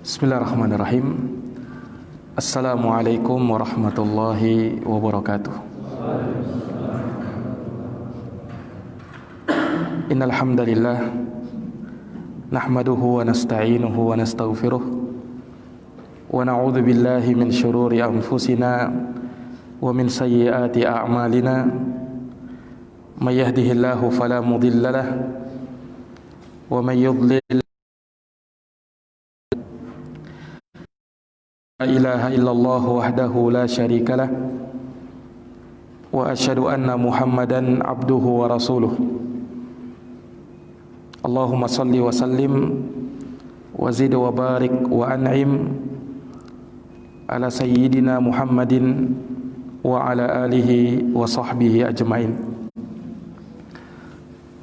Bismillahirrahmanirrahim. Assalamualaikum warahmatullahi wabarakatuh. Innal hamdalillah nahmaduhu wa nasta'inuhu wa nastaghfiruh wa na'udzu billahi min shururi anfusina wa min sayyiati a'malina. May yahdihillahu fala mudilla lahu wa may yudlil la ilaha illallah wahdahu la syarika lah wa asyhadu anna Muhammadan abduhu wa rasuluh. Allahumma salli wa sallim wa zid wa barik wa an'im ala sayyidina Muhammadin wa ala alihi wa sahbihi ajmain.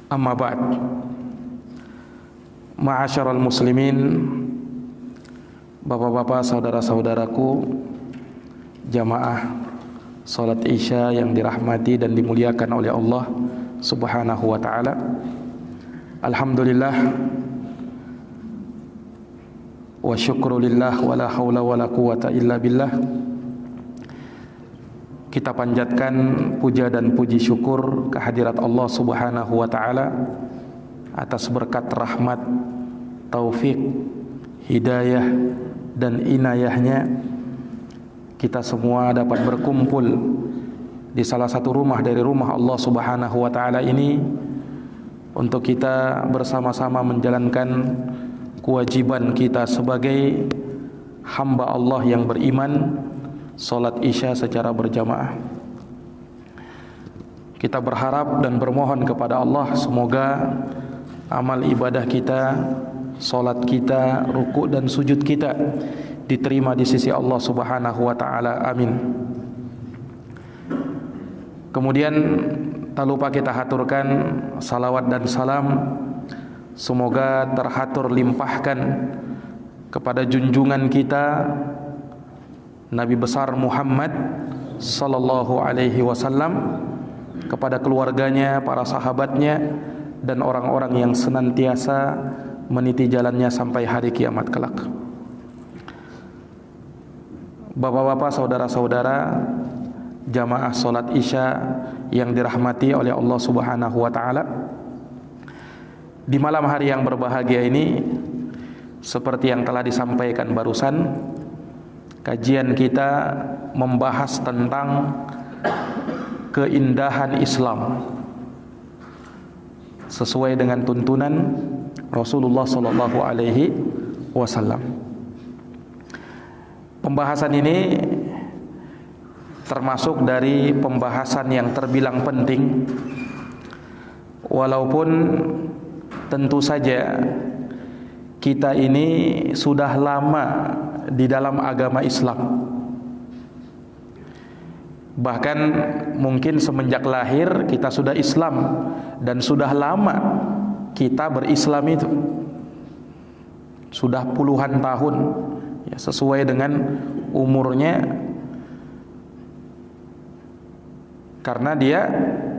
Amma ba'd. Ma'asyiral muslimin, bapak-bapak, saudara-saudaraku, jamaah salat Isya yang dirahmati dan dimuliakan oleh Allah Subhanahu wa taala. Alhamdulillah wa syukrulillah wa la haula wa la quwata illa billah. Kita panjatkan puja dan puji syukur kehadirat Allah Subhanahu wa taala atas berkat rahmat, taufik, hidayah dan inayahnya kita semua dapat berkumpul di salah satu rumah dari rumah Allah Subhanahu wa taala ini untuk kita bersama-sama menjalankan kewajiban kita sebagai hamba Allah yang beriman, salat Isya secara berjamaah. Kita berharap dan bermohon kepada Allah semoga amal ibadah kita, salat kita, ruku' dan sujud kita diterima di sisi Allah Subhanahu wa taala. Amin. Kemudian tak lupa kita haturkan salawat dan salam semoga terhatur limpahkan kepada junjungan kita Nabi besar Muhammad sallallahu alaihi wasallam, kepada keluarganya, para sahabatnya dan orang-orang yang senantiasa meniti jalannya sampai hari kiamat kelak. Bapak-bapak, saudara-saudara, jamaah salat Isya yang dirahmati oleh Allah Subhanahu wa taala. Di malam hari yang berbahagia ini, seperti yang telah disampaikan barusan, kajian kita membahas tentang keindahan Islam sesuai dengan tuntunan Rasulullah sallallahu alaihi wasallam. Pembahasan ini termasuk dari pembahasan yang terbilang penting, walaupun tentu saja kita ini sudah lama di dalam agama Islam. Bahkan mungkin semenjak lahir kita sudah Islam dan sudah lama kita berislam itu. Sudah puluhan tahun ya, sesuai dengan umurnya, karena dia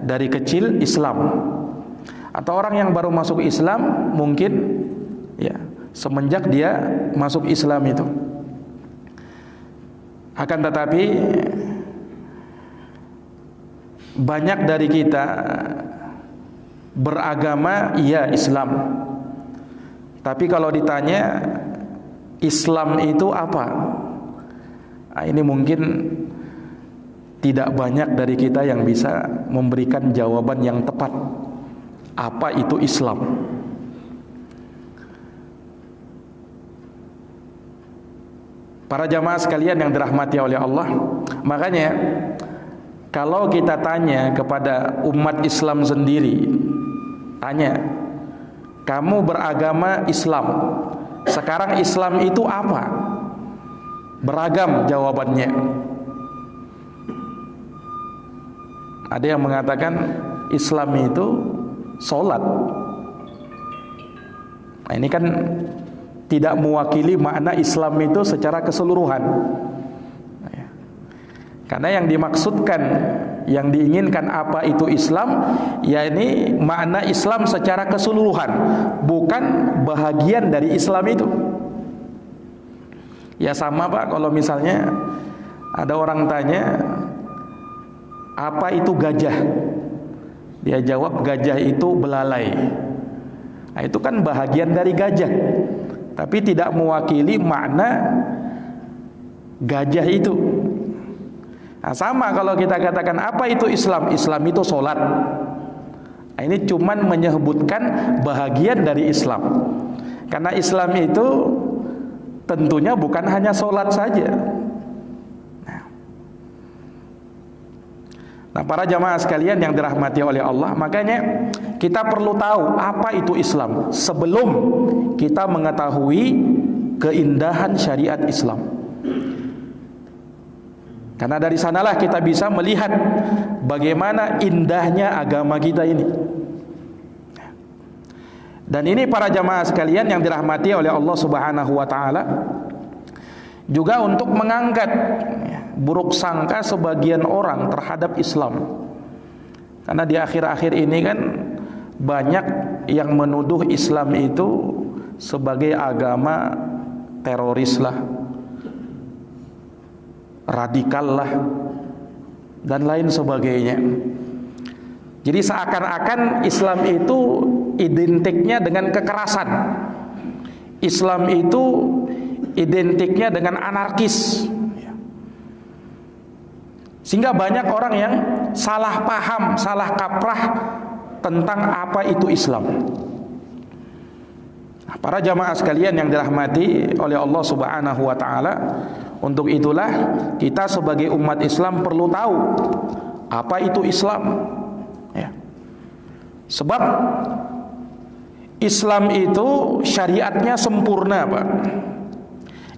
dari kecil Islam. Atau orang yang baru masuk Islam mungkin ya semenjak dia masuk Islam itu. Akan tetapi banyak dari kita beragama iya Islam, tapi kalau ditanya Islam itu apa? Nah, ini mungkin tidak banyak dari kita yang bisa memberikan jawaban yang tepat. Apa itu Islam? Para jamaah sekalian yang dirahmati oleh Allah, makanya kalau kita tanya kepada umat Islam sendiri, tanya, kamu beragama Islam, sekarang Islam itu apa? Beragam jawabannya. Ada yang mengatakan Islam itu sholat. Nah, ini kan tidak mewakili makna Islam itu secara keseluruhan. Karena yang dimaksudkan, yang diinginkan apa itu Islam, yakni makna Islam secara keseluruhan, bukan bahagian dari Islam itu. Ya sama Pak, kalau misalnya ada orang tanya, apa itu gajah? Dia jawab, gajah itu belalai. Nah, itu kan bahagian dari gajah, tapi tidak mewakili makna gajah itu. Nah, sama kalau kita katakan apa itu Islam? Islam itu sholat. Nah, ini cuman menyebutkan bahagian dari Islam. Karena Islam itu tentunya bukan hanya sholat saja. Nah, para jamaah sekalian yang dirahmati oleh Allah, makanya kita perlu tahu apa itu Islam sebelum kita mengetahui keindahan syariat Islam. Karena dari sanalah kita bisa melihat bagaimana indahnya agama kita ini. Dan ini para jamaah sekalian yang dirahmati oleh Allah Subhanahu wa taala, juga untuk mengangkat buruk sangka sebagian orang terhadap Islam. Karena di akhir-akhir ini kan banyak yang menuduh Islam itu sebagai agama teroris lah, radikal lah, dan lain sebagainya. Jadi seakan-akan Islam itu identiknya dengan kekerasan. Islam itu identiknya dengan anarkis. Sehingga banyak orang yang salah paham, salah kaprah tentang apa itu Islam. Nah, para jamaah sekalian yang dirahmati oleh Allah Subhanahu wa taala, untuk itulah kita sebagai umat Islam perlu tahu apa itu Islam. Ya. Sebab Islam itu syariatnya sempurna, Pak.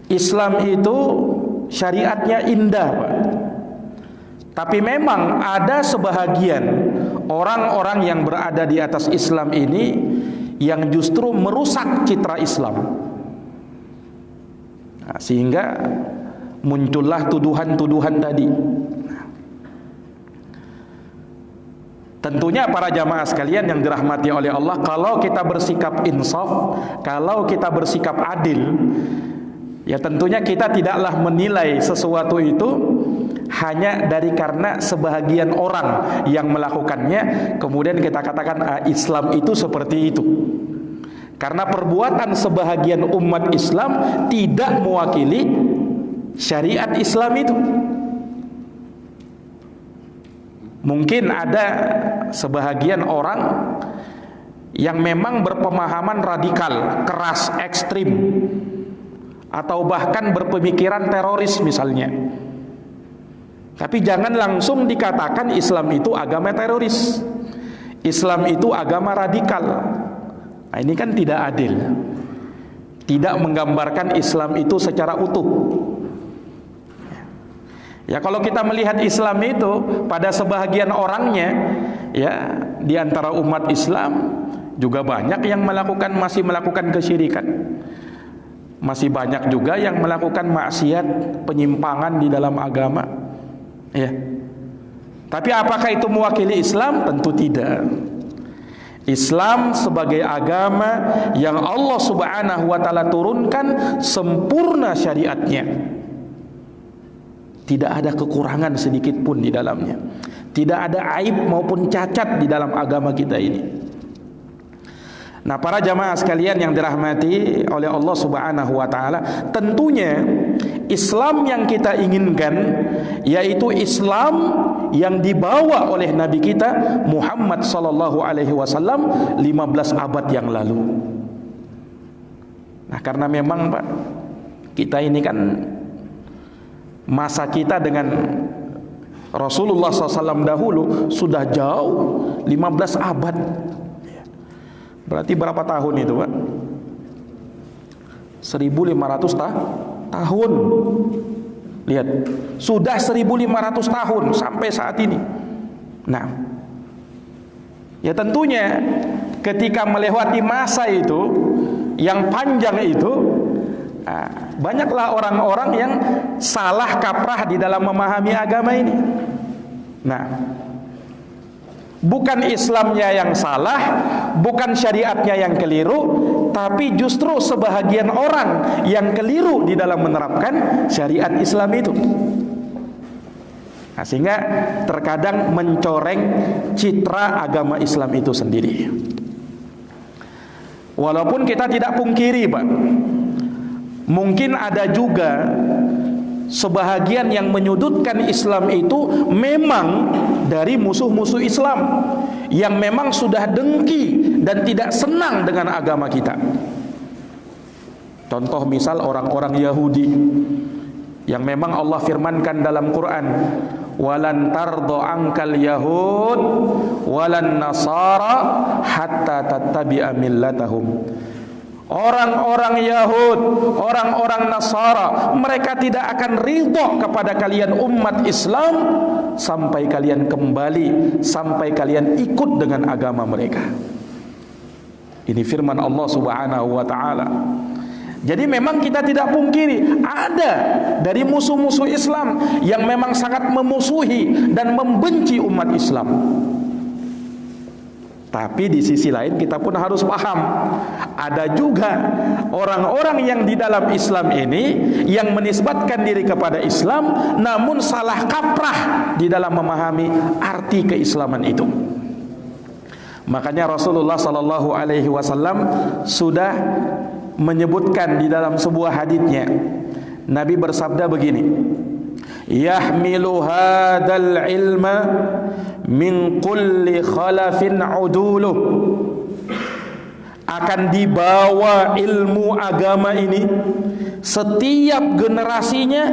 Islam itu syariatnya indah, Pak. Tapi memang ada sebahagian orang-orang yang berada di atas Islam ini yang justru merusak citra Islam. Nah, sehingga muncullah tuduhan-tuduhan tadi. Tentunya para jamaah sekalian yang dirahmati oleh Allah, kalau kita bersikap insaf, kalau kita bersikap adil, ya tentunya kita tidaklah menilai sesuatu itu hanya dari karena sebahagian orang yang melakukannya, kemudian kita katakan Islam itu seperti itu. Karena perbuatan sebahagian umat Islam tidak mewakili syariat Islam itu. Mungkin ada sebahagian orang yang memang berpemahaman radikal, keras, ekstrim, atau bahkan berpemikiran teroris misalnya. Tapi jangan langsung dikatakan Islam itu agama teroris, Islam itu agama radikal. Nah, ini kan tidak adil, tidak menggambarkan Islam itu secara utuh. Ya, kalau kita melihat Islam itu pada sebahagian orangnya, ya di antara umat Islam juga banyak yang masih melakukan kesyirikan, masih banyak juga yang melakukan maksiat, penyimpangan di dalam agama. Ya. Tapi apakah itu mewakili Islam? Tentu tidak. Islam sebagai agama yang Allah Subhanahu wa taala turunkan sempurna syariatnya. Tidak ada kekurangan sedikit pun di dalamnya. Tidak ada aib maupun cacat di dalam agama kita ini. Nah, para jamaah sekalian yang dirahmati oleh Allah Subhanahu wa taala, tentunya Islam yang kita inginkan yaitu Islam yang dibawa oleh Nabi kita Muhammad sallallahu alaihi wasallam 15 abad yang lalu. Nah, karena memang Pak, kita ini kan masa kita dengan Rasulullah SAW dahulu sudah jauh 15 abad. Berarti berapa tahun itu, Pak? 1500 tahun. Lihat, sudah 1500 tahun sampai saat ini. Nah, ya tentunya ketika melewati masa itu yang panjang itu, banyaklah orang-orang yang salah kaprah di dalam memahami agama ini. Nah, Bukan Islamnya yang salah, bukan syariatnya yang keliru, tapi justru sebahagian orang yang keliru di dalam menerapkan syariat Islam itu. Nah, sehingga terkadang mencoreng citra agama Islam itu sendiri. Walaupun kita tidak pungkiri, Pak, mungkin ada juga sebahagian yang menyudutkan Islam itu memang dari musuh-musuh Islam yang memang sudah dengki dan tidak senang dengan agama kita. Contoh misal orang-orang Yahudi yang memang Allah firmankan dalam Quran, walan tardo angkal yahud walan nasara hatta tattabi'a millatahum. Orang-orang Yahud, orang-orang Nasara, mereka tidak akan ridho kepada kalian umat Islam sampai kalian kembali, sampai kalian ikut dengan agama mereka. Ini firman Allah Subhanahu wa taala. Jadi memang kita tidak pungkiri ada dari musuh-musuh Islam yang memang sangat memusuhi dan membenci umat Islam. Tapi di sisi lain kita pun harus paham, ada juga orang-orang yang di dalam Islam ini yang menisbatkan diri kepada Islam namun salah kaprah di dalam memahami arti keislaman itu. Makanya Rasulullah sallallahu alaihi wasallam sudah menyebutkan di dalam sebuah haditsnya, Nabi bersabda begini, yahmilu hadzal ilma min kulli khalafin uduluh, akan dibawa ilmu agama ini setiap generasinya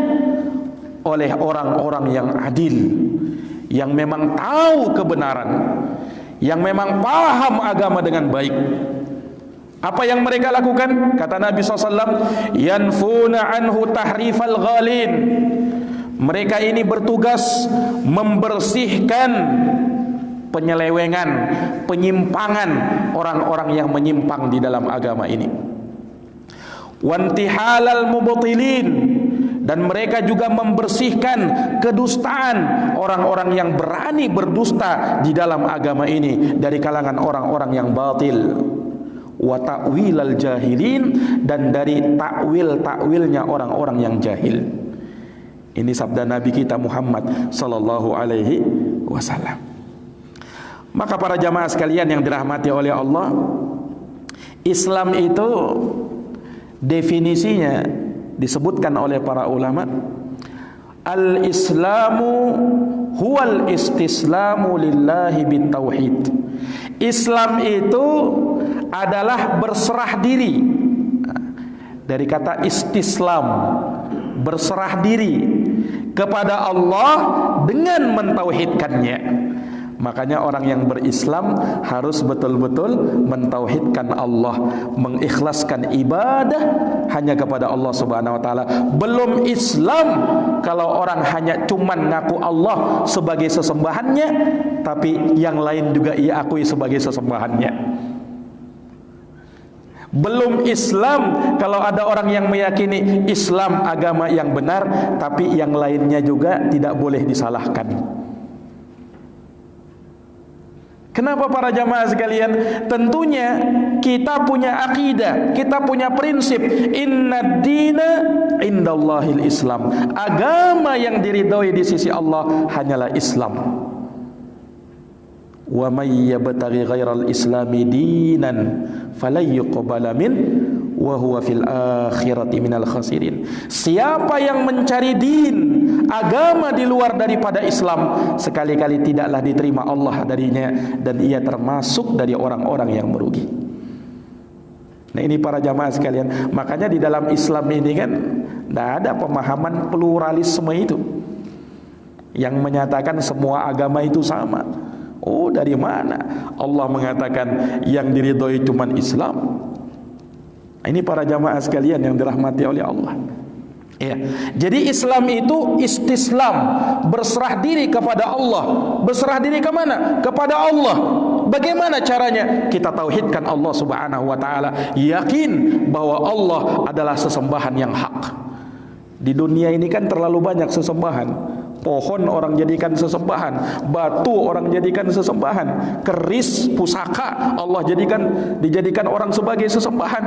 oleh orang-orang yang adil, yang memang tahu kebenaran, yang memang paham agama dengan baik. Apa yang mereka lakukan? Kata Nabi SAW, yanfuna anhu tahrifal ghalin. Mereka ini bertugas membersihkan penyelewengan, penyimpangan orang-orang yang menyimpang di dalam agama ini. Wantihalal mubtilin, dan mereka juga membersihkan kedustaan orang-orang yang berani berdusta di dalam agama ini dari kalangan orang-orang yang batil. Wa ta'wilal jahilin, dan dari takwilnya orang-orang yang jahil. Ini sabda Nabi kita Muhammad sallallahu alaihi wasallam. Maka para jamaah sekalian yang dirahmati oleh Allah, Islam itu definisinya disebutkan oleh para ulama, al-islamu huwal istislamu lillahi bitauhid. Islam itu adalah berserah diri, dari kata istislam, berserah diri kepada Allah dengan mentauhidkannya. Makanya orang yang berislam harus betul-betul mentauhidkan Allah, mengikhlaskan ibadah hanya kepada Allah Subhanahu wa taala. Belum Islam kalau orang hanya cuman ngaku Allah sebagai sesembahannya, tapi yang lain juga ia akui sebagai sesembahannya. Belum Islam kalau ada orang yang meyakini Islam agama yang benar, tapi yang lainnya juga tidak boleh disalahkan. Kenapa para jamaah sekalian? Tentunya kita punya akidah, kita punya prinsip, innad dina indallahil Islam. Agama yang diridhoi di sisi Allah hanyalah Islam. Wa may yabtaghi ghairal islami dinan falan yuqbala min wa huwa fil akhirati minal khasirin. Siapa yang mencari din, agama di luar daripada Islam, sekali-kali tidaklah diterima Allah darinya, dan ia termasuk dari orang-orang yang merugi. Nah ini para jamaah sekalian, makanya di dalam Islam ini kan tidak ada pemahaman pluralisme itu yang menyatakan semua agama itu sama. Oh, dari mana Allah mengatakan yang diridhoi cuma Islam? Ini para jamaah sekalian yang dirahmati oleh Allah. Ya. Jadi Islam itu istislam, berserah diri kepada Allah. Berserah diri ke mana? Kepada Allah. Bagaimana caranya? Kita tauhidkan Allah Subhanahu wa taala, yakin bahwa Allah adalah sesembahan yang hak. Di dunia ini kan terlalu banyak sesembahan. Pohon orang jadikan sesembahan, batu orang jadikan sesembahan, keris, pusaka Allah dijadikan orang sebagai sesembahan.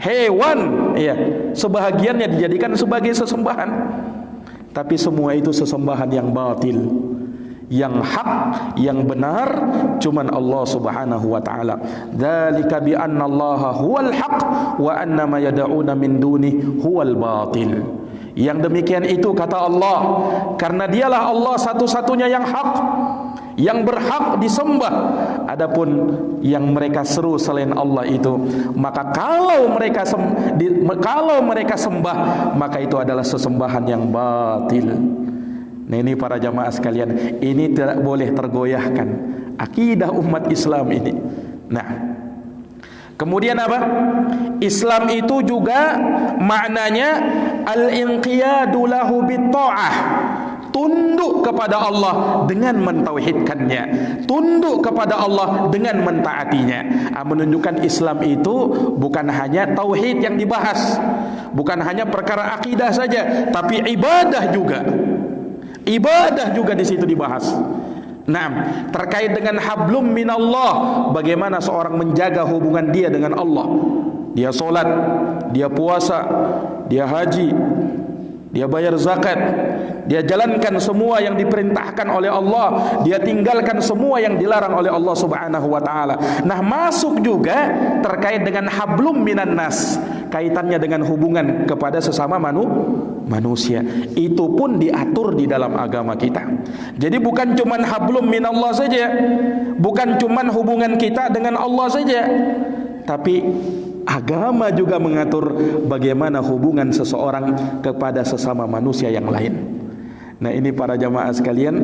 Hewan, ya, sebahagiannya dijadikan sebagai sesembahan. Tapi semua itu sesembahan yang batil. Yang hak, yang benar cuman Allah Subhanahu wa taala. Dzalika bi anna Allaha huwal haq wa anna ma yad'una min duni huwal batil. Yang demikian itu kata Allah, karena dialah Allah satu-satunya yang hak, yang berhak disembah. Adapun yang mereka seru selain Allah itu, maka kalau mereka sembah, maka itu adalah sesembahan yang batil. Nah, ini para jamaah sekalian, ini tidak boleh tergoyahkan akidah umat Islam ini. Nah, kemudian apa? Islam itu juga maknanya al-inqiyadu lahu bit-ta'ah. Tunduk kepada Allah dengan mentauhidkannya, tunduk kepada Allah dengan mentaatinya. Menunjukkan Islam itu bukan hanya tauhid yang dibahas, bukan hanya perkara akidah saja, tapi ibadah juga. Ibadah juga di situ dibahas. Nah, terkait dengan hablum minallah, bagaimana seorang menjaga hubungan dia dengan Allah. Dia solat, dia puasa, dia haji, dia bayar zakat, dia jalankan semua yang diperintahkan oleh Allah, dia tinggalkan semua yang dilarang oleh Allah Subhanahu wa taala. Nah, masuk juga terkait dengan hablum minan nas, kaitannya dengan hubungan kepada sesama manusia. Itu pun diatur di dalam agama kita. Jadi bukan cuman hablum minallah saja, bukan cuman hubungan kita dengan Allah saja, tapi agama juga mengatur bagaimana hubungan seseorang kepada sesama manusia yang lain. Nah, ini para jamaah sekalian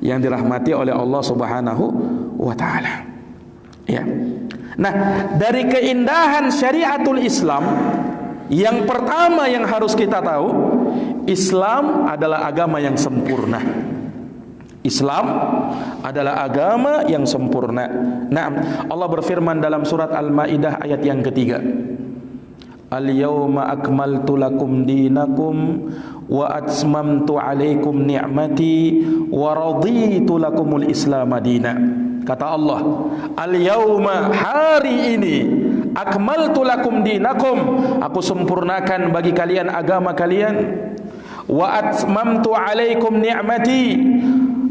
yang dirahmati oleh Allah Subhanahu wa taala. Ya. Nah, dari keindahan syariatul Islam, yang pertama yang harus kita tahu, Islam adalah agama yang sempurna. Islam adalah agama yang sempurna. Nah, Allah berfirman dalam surat Al-Maidah ayat yang ketiga, Al-yawma akmaltu lakum dinakum wa atmamtu alaikum ni'mati wa raditu lakumul Islam madina. Kata Allah, Al-yawma, hari ini, akmaltu lakum dinakum, aku sempurnakan bagi kalian agama kalian, wa atmamtu alaikum ni'mati,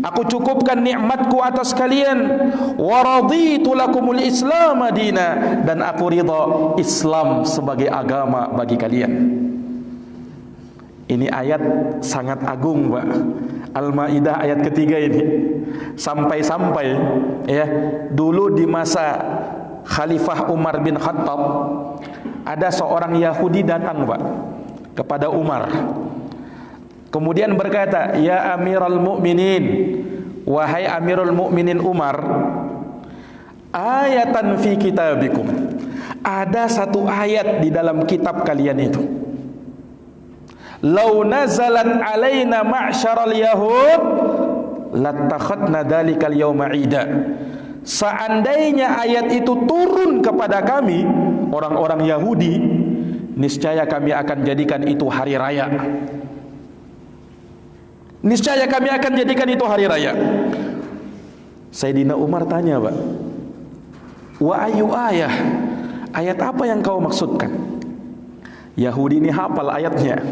aku cukupkan nikmatku atas kalian, wa raditu lakumul Islam madina, dan aku ridha Islam sebagai agama bagi kalian. Ini ayat sangat agung, Pak. Al-Maidah ayat ketiga ini. Sampai-sampai ya, dulu di masa Khalifah Umar bin Khattab, ada seorang Yahudi datang, Pak, kepada Umar. Kemudian berkata, "Ya Amirul Mukminin, wahai Amirul Mukminin Umar, ayatan fi kitabikum, ada satu ayat di dalam kitab kalian itu. Lau nazalat alaina ma'syaral yahud, lattakhadna dalikal yawma ida." Seandainya ayat itu turun kepada kami, orang-orang Yahudi, niscaya kami akan jadikan itu hari raya. Niscaya kami akan jadikan itu hari raya. Sayyidina Umar tanya, Pak, wa ayu ayah, ayat apa yang kau maksudkan? Yahudi ini hafal ayatnya.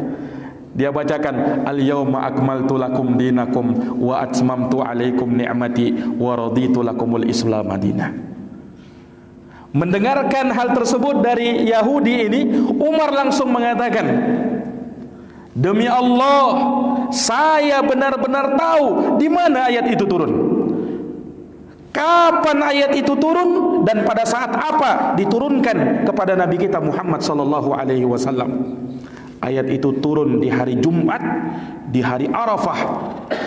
Dia bacakan, Al-yawma akmaltu lakum dinakum wa atmamtu alaikum ni'mati wa raditu lakumul Islam madinah. Mendengarkan hal tersebut dari Yahudi ini, Umar langsung mengatakan, demi Allah, saya benar-benar tahu di mana ayat itu turun, kapan ayat itu turun, dan pada saat apa diturunkan kepada Nabi kita Muhammad sallallahu alaihi wasallam. Ayat itu turun di hari Jumat, di hari Arafah,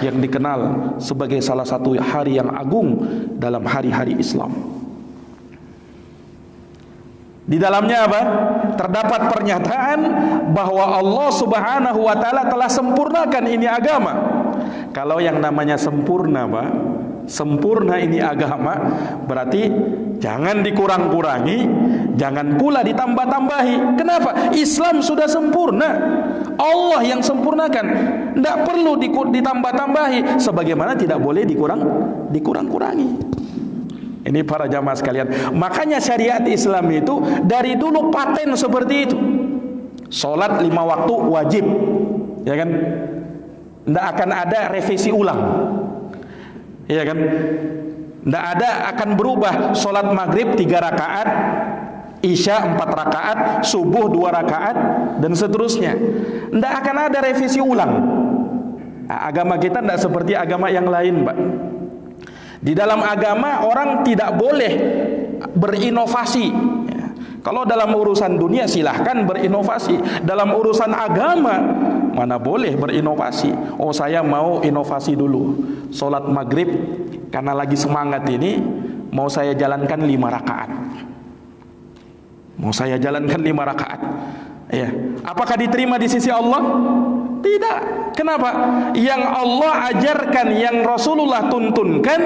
yang dikenal sebagai salah satu hari yang agung dalam hari-hari Islam. Di dalamnya apa? Terdapat pernyataan bahwa Allah Subhanahu wa taala telah sempurnakan ini agama. Kalau yang namanya sempurna, Pak, sempurna ini agama, berarti jangan dikurang-kurangi, jangan pula ditambah-tambahi. Kenapa? Islam sudah sempurna, Allah yang sempurnakan. Tidak perlu ditambah-tambahi, sebagaimana tidak boleh dikurang-kurangi. Ini para jamaah sekalian. Makanya syariat Islam itu dari dulu paten seperti itu. Sholat 5 waktu wajib, ya kan? Tidak akan ada revisi ulang, ya kan? Tidak ada akan berubah. Sholat maghrib 3 rakaat, isya 4 rakaat, subuh 2 rakaat, dan seterusnya. Tidak akan ada revisi ulang. Nah, agama kita tidak seperti agama yang lain, Pak. Di dalam agama orang tidak boleh berinovasi. Kalau dalam urusan dunia silahkan berinovasi. Dalam urusan agama mana boleh berinovasi. Oh, saya mau inovasi dulu. Sholat maghrib karena lagi semangat ini, mau saya jalankan 5 rakaat. Mau saya jalankan 5 rakaat. Ya. Apakah diterima di sisi Allah? Tidak. Kenapa? Yang Allah ajarkan, yang Rasulullah tuntunkan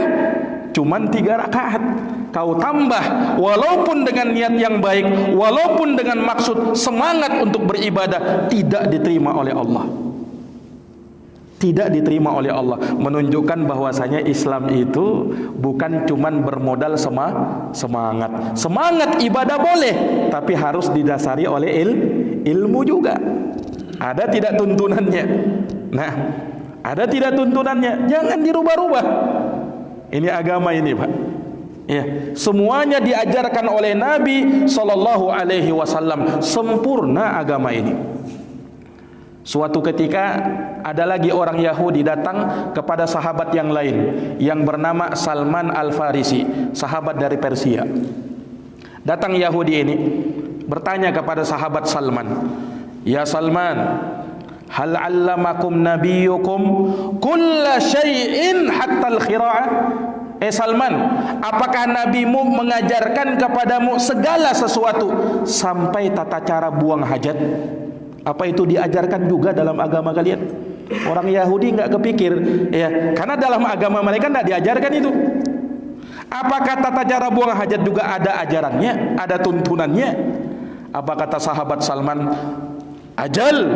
cuman 3 rakaat. Kau tambah walaupun dengan niat yang baik, walaupun dengan maksud semangat untuk beribadah, tidak diterima oleh Allah. Tidak diterima oleh Allah. Menunjukkan bahwasanya Islam itu bukan cuman bermodal semangat. Semangat ibadah boleh, tapi harus didasari oleh ilmu juga. Ada tidak tuntunannya? Nah, ada tidak tuntunannya? Jangan dirubah-rubah. Ini agama ini, Pak. Ya, semuanya diajarkan oleh Nabi sallallahu alaihi wasallam. Sempurna agama ini. Suatu ketika ada lagi orang Yahudi datang kepada sahabat yang lain yang bernama Salman Al-Farisi, sahabat dari Persia. Datang Yahudi ini bertanya kepada sahabat Salman, "Ya Salman, hal 'allamakum nabiyyukum kulla syai'in hatta al-khira'ah?" Salman, apakah nabimu mengajarkan kepadamu segala sesuatu sampai tata cara buang hajat? Apa itu diajarkan juga dalam agama kalian? Orang Yahudi nggak kepikir, ya, karena dalam agama mereka nggak diajarkan itu. Apakah tata cara buang hajat juga ada ajarannya, ada tuntunannya? Apa kata sahabat Salman? Ajal,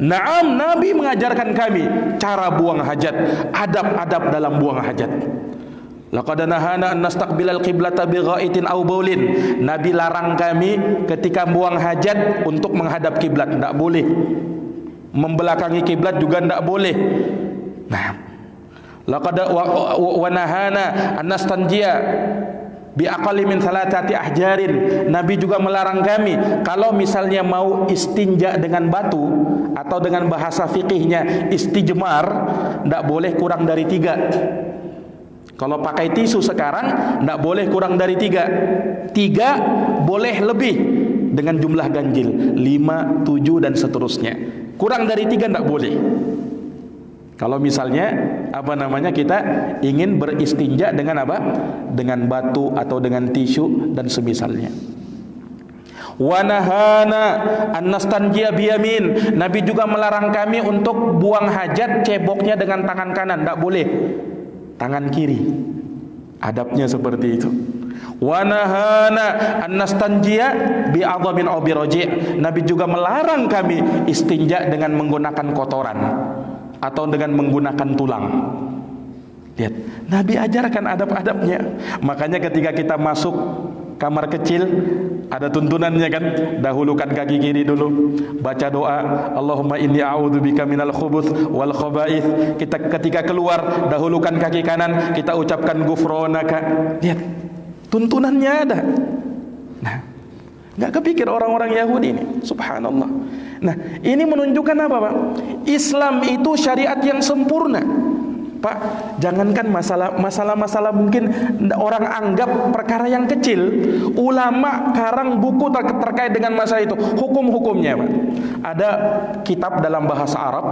na'am, Nabi mengajarkan kami cara buang hajat, adab-adab dalam buang hajat. Laqad nahana an nastaqbilal qiblata bighaitin aw baulin. Nabi larang kami ketika buang hajat untuk menghadap kiblat, tidak boleh. Membelakangi kiblat juga tidak boleh. Nah, laqad wa nahana an nastanjiya bi aqalli min thalathati ahjarin. Nabi juga melarang kami kalau misalnya mau istinja dengan batu, atau dengan bahasa fikihnya istijmar, tidak boleh kurang dari 3. Kalau pakai tisu sekarang tidak boleh kurang dari 3. 3 boleh lebih dengan jumlah ganjil 5, 7 dan seterusnya. Kurang dari 3 tidak boleh. Kalau misalnya kita ingin beristinja dengan apa? Dengan batu atau dengan tisu dan semisalnya. Wa nahana an nastanjiya biyamin. Nabi juga melarang kami untuk buang hajat ceboknya dengan tangan kanan, tidak boleh. Tangan kiri. Adabnya seperti itu. Wa nahana an nastanjiya bi adhamin aw bi raji'. Nabi juga melarang kami istinja dengan menggunakan kotoran atau dengan menggunakan tulang. Lihat, Nabi ajarkan adab-adabnya. Makanya ketika kita masuk kamar kecil ada tuntunannya kan, dahulukan kaki kiri dulu, baca doa Allahumma inni a'udzubika minal khubuts wal khaba'its. Kita ketika keluar dahulukan kaki kanan, kita ucapkan ghufranaka. Lihat, tuntunannya ada. Nah, enggak kepikir orang-orang Yahudi ini, subhanallah. Nah, ini menunjukkan apa, Pak? Islam itu syariat yang sempurna. Pak, jangankan masalah mungkin orang anggap perkara yang kecil. Ulama karang buku terkait dengan masalah itu, hukum-hukumnya, Pak. Ada kitab dalam bahasa Arab,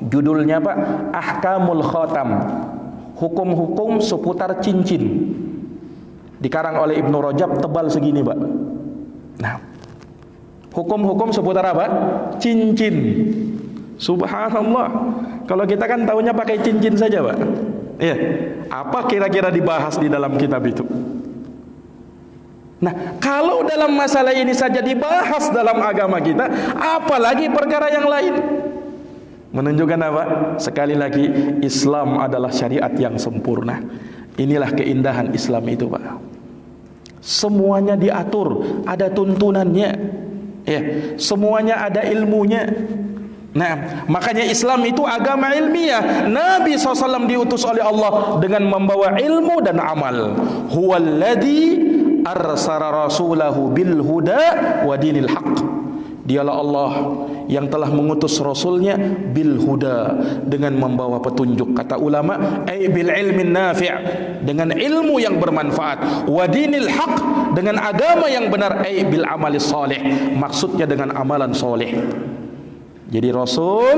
judulnya, Pak, Ahkamul Khatam, hukum-hukum seputar cincin. Dikarang oleh Ibnu Rajab, tebal segini, Pak. Nah, hukum-hukum seputar apa? Cincin. Subhanallah. Kalau kita kan tahunya pakai cincin saja, Pak. Iya. Apa kira-kira dibahas di dalam kitab itu? Nah, kalau dalam masalah ini saja dibahas dalam agama kita, apalagi perkara yang lain. Menunjukkan apa? Sekali lagi, Islam adalah syariat yang sempurna. Inilah keindahan Islam itu, Pak. Semuanya diatur, ada tuntunannya. Ya, semuanya ada ilmunya. Nah, makanya Islam itu agama ilmiah. Nabi SAW diutus oleh Allah dengan membawa ilmu dan amal. Huwallazi arsala rasulahu bil huda wa dinil haqq. Dialah Allah yang telah mengutus Rasulnya bil huda, dengan membawa petunjuk. Kata ulama, ay bil ilmin nafi', dengan ilmu yang bermanfaat. Wa dinil haq, dengan agama yang benar. Ay bil amalis salih, maksudnya dengan amalan soleh. Jadi Rasul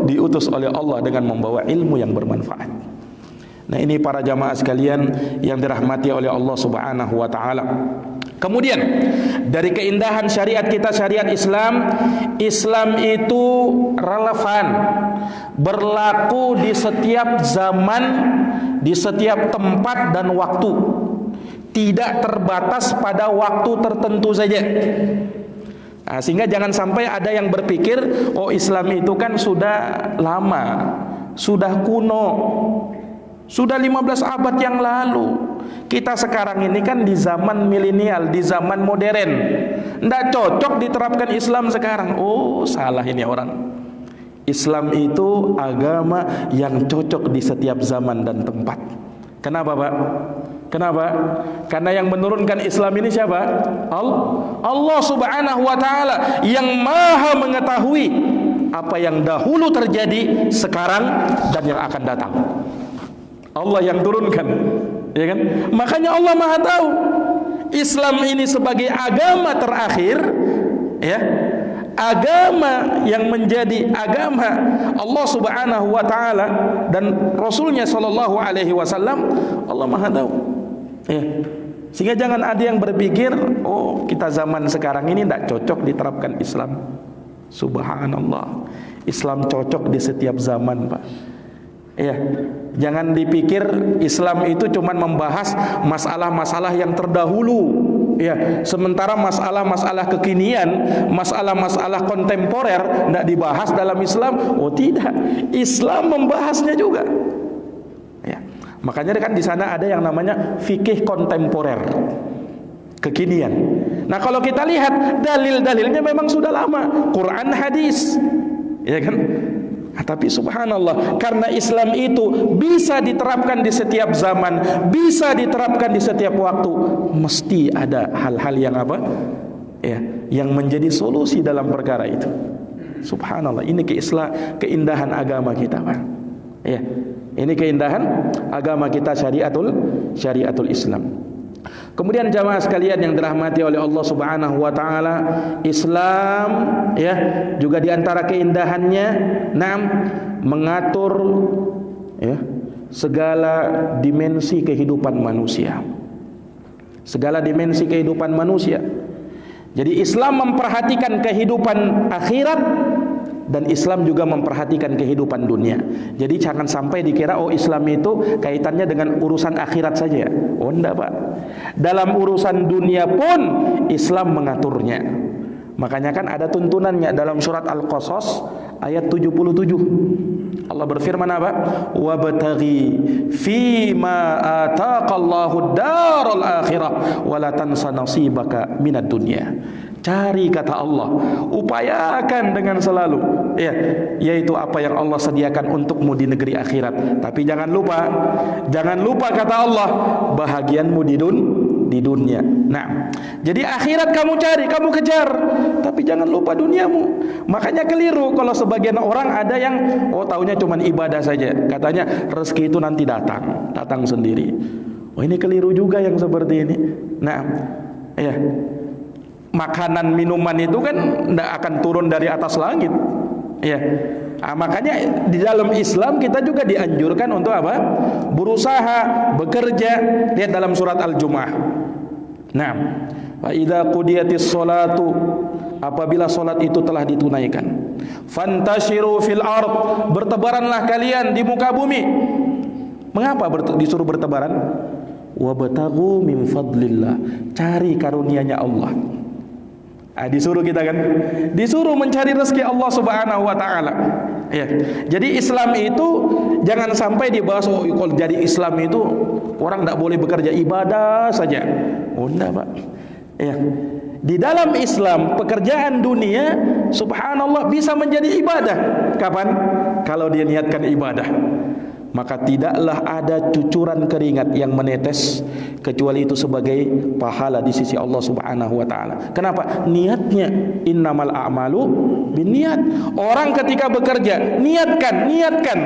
diutus oleh Allah dengan membawa ilmu yang bermanfaat. Nah, ini para jamaah sekalian yang dirahmati oleh Allah Subhanahu wa taala. Kemudian dari keindahan syariat kita, syariat Islam, Islam itu relevan, berlaku di setiap zaman, di setiap tempat dan waktu, tidak terbatas pada waktu tertentu saja. Nah, sehingga jangan sampai ada yang berpikir, oh Islam itu kan sudah lama, sudah kuno, sudah 15 abad yang lalu. Kita sekarang ini kan di zaman milenial, di zaman modern, tidak cocok diterapkan Islam sekarang. Oh, salah ini orang. Islam itu agama yang cocok di setiap zaman dan tempat. Kenapa, Pak? Kenapa? Karena yang menurunkan Islam ini siapa? Allah Subhanahu wa taala, yang Maha mengetahui apa yang dahulu terjadi, sekarang, dan yang akan datang. Allah yang turunkan, ya kan? Makanya Allah Maha tahu. Islam ini sebagai agama terakhir, ya, agama yang menjadi agama Allah Subhanahu wa taala dan Rasulnya sallallahu alaihi wasallam, Allah Maha tahu. Ya. Sehingga jangan ada yang berpikir, oh kita zaman sekarang ini tidak cocok diterapkan Islam. Subhanallah, Islam cocok di setiap zaman, Pak. Ya, jangan dipikir Islam itu cuma membahas masalah-masalah yang terdahulu. Ya, sementara masalah-masalah kekinian, masalah-masalah kontemporer tidak dibahas dalam Islam. Oh tidak, Islam membahasnya juga. Ya, makanya kan di sana ada yang namanya fikih kontemporer, kekinian. Nah, kalau kita lihat dalil-dalilnya memang sudah lama, Quran, hadis, ya kan? Tapi subhanallah, karena Islam itu bisa diterapkan di setiap zaman, bisa diterapkan di setiap waktu, mesti ada hal-hal yang apa? Ya, yang menjadi solusi dalam perkara itu. Subhanallah, ini keindahan agama kita, Pak. Ya, ini keindahan agama kita, syariatul Islam. Kemudian jamaah sekalian yang dirahmati oleh Allah Subhanahu wa taala, Islam ya juga di antara keindahannya mengatur ya segala dimensi kehidupan manusia. Segala dimensi kehidupan manusia. Jadi Islam memperhatikan kehidupan akhirat dan Islam juga memperhatikan kehidupan dunia. Jadi jangan sampai dikira oh Islam itu kaitannya dengan urusan akhirat saja. Oh enggak, Pak. Dalam urusan dunia pun Islam mengaturnya. Makanya kan ada tuntunannya dalam surat Al-Qasas ayat 77. Allah berfirman apa? Wabtaghi fima ataqallahu ad-daral akhirah wa la tansa nasibaka minad dunya. Cari, kata Allah, upayakan dengan selalu ya, yaitu apa yang Allah sediakan untukmu di negeri akhirat. Tapi jangan lupa kata Allah, bahagianmu di dunia. Nah, jadi akhirat kamu cari, kamu kejar, tapi jangan lupa duniamu. Makanya keliru kalau sebagian orang ada yang taunya cuma ibadah saja, katanya rezeki itu nanti datang sendiri. Oh, ini keliru juga yang seperti ini. Nah, ya, makanan minuman itu kan tidak akan turun dari atas langit, ya. Nah, makanya di dalam Islam kita juga dianjurkan untuk apa? Berusaha, bekerja. Lihat dalam surat Al-Jumu'ah. Nah, fa idza qudiyatis sholatu, apabila salat itu telah ditunaikan, fantashiru fil ard, bertebaranlah kalian di muka bumi. Mengapa disuruh bertebaran? Wabtaghu min fadlillah, cari karunia-Nya Allah. Disuruh kita kan, disuruh mencari rezeki Allah Subhanahu wa taala. Ya. Jadi Islam itu jangan sampai dibahas oh kalau jadi Islam itu orang tidak boleh bekerja, ibadah saja. Oh enggak, Pak. Ya. Di dalam Islam pekerjaan dunia subhanallah bisa menjadi ibadah. Kapan? Kalau dia niatkan ibadah. Maka tidaklah ada cucuran keringat yang menetes kecuali itu sebagai pahala di sisi Allah Subhanahu wa taala. Kenapa? Niatnya, innamal a'malu binniat. Orang ketika bekerja, niatkan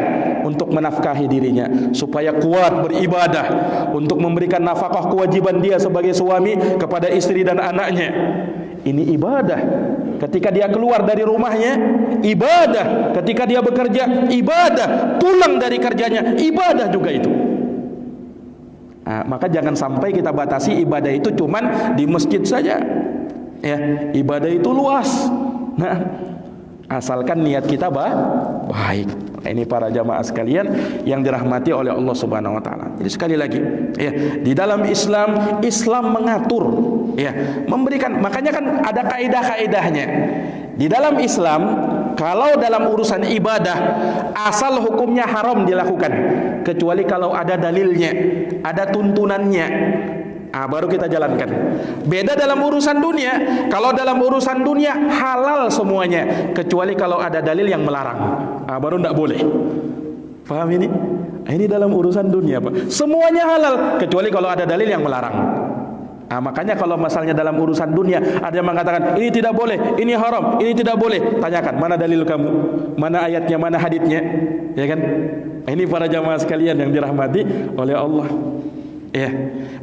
untuk menafkahi dirinya supaya kuat beribadah, untuk memberikan nafkah kewajiban dia sebagai suami kepada istri dan anaknya. Ini ibadah. Ketika dia keluar dari rumahnya, ibadah. Ketika dia bekerja, ibadah. Pulang dari kerjanya, ibadah juga itu. Nah, maka jangan sampai kita batasi ibadah itu cuman di masjid saja. Ya, ibadah itu luas. Nah, asalkan niat kita baik. Nah, ini para jamaah sekalian yang dirahmati oleh Allah Subhanahu wa taala. Jadi sekali lagi, ya, di dalam Islam mengatur, ya, memberikan, makanya kan ada kaidah-kaidahnya. Di dalam Islam, kalau dalam urusan ibadah asal hukumnya haram dilakukan kecuali kalau ada dalilnya, ada tuntunannya. Baru kita jalankan. Beda dalam urusan dunia. Kalau dalam urusan dunia halal semuanya kecuali kalau ada dalil yang melarang. Baru tidak boleh. Paham ini? Ini dalam urusan dunia, Pak. Semuanya halal kecuali kalau ada dalil yang melarang. Makanya kalau masalahnya dalam urusan dunia ada yang mengatakan ini tidak boleh, ini haram, ini tidak boleh. Tanyakan mana dalil kamu, mana ayatnya, mana haditsnya, ya kan? Ini para jamaah sekalian yang dirahmati oleh Allah. Ya.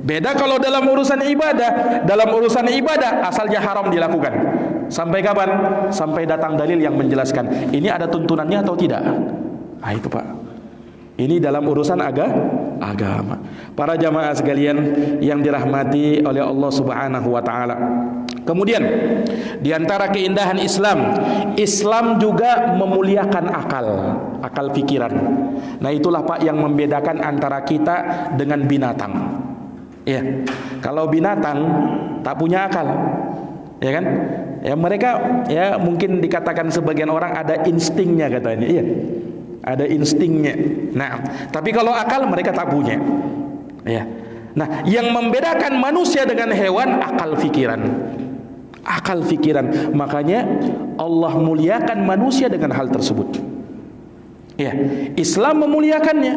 Beda kalau dalam urusan ibadah. Dalam urusan ibadah asalnya haram dilakukan. Sampai kapan? Sampai datang dalil yang menjelaskan. Ini ada tuntunannya atau tidak? Itu, Pak. Ini dalam urusan agama. Para jamaah sekalian yang dirahmati oleh Allah Subhanahu wa taala. Kemudian di antara keindahan Islam juga memuliakan akal pikiran. Nah, itulah Pak yang membedakan antara kita dengan binatang. Ya. Kalau binatang tak punya akal, ya kan? Ya mereka ya mungkin dikatakan sebagian orang ada instingnya katanya. Iya. Ada instingnya. Nah, tapi kalau akal mereka tak punya. Ya. Nah, yang membedakan manusia dengan hewan akal pikiran. Akal pikiran. Makanya Allah muliakan manusia dengan hal tersebut. Ya, Islam memuliakannya.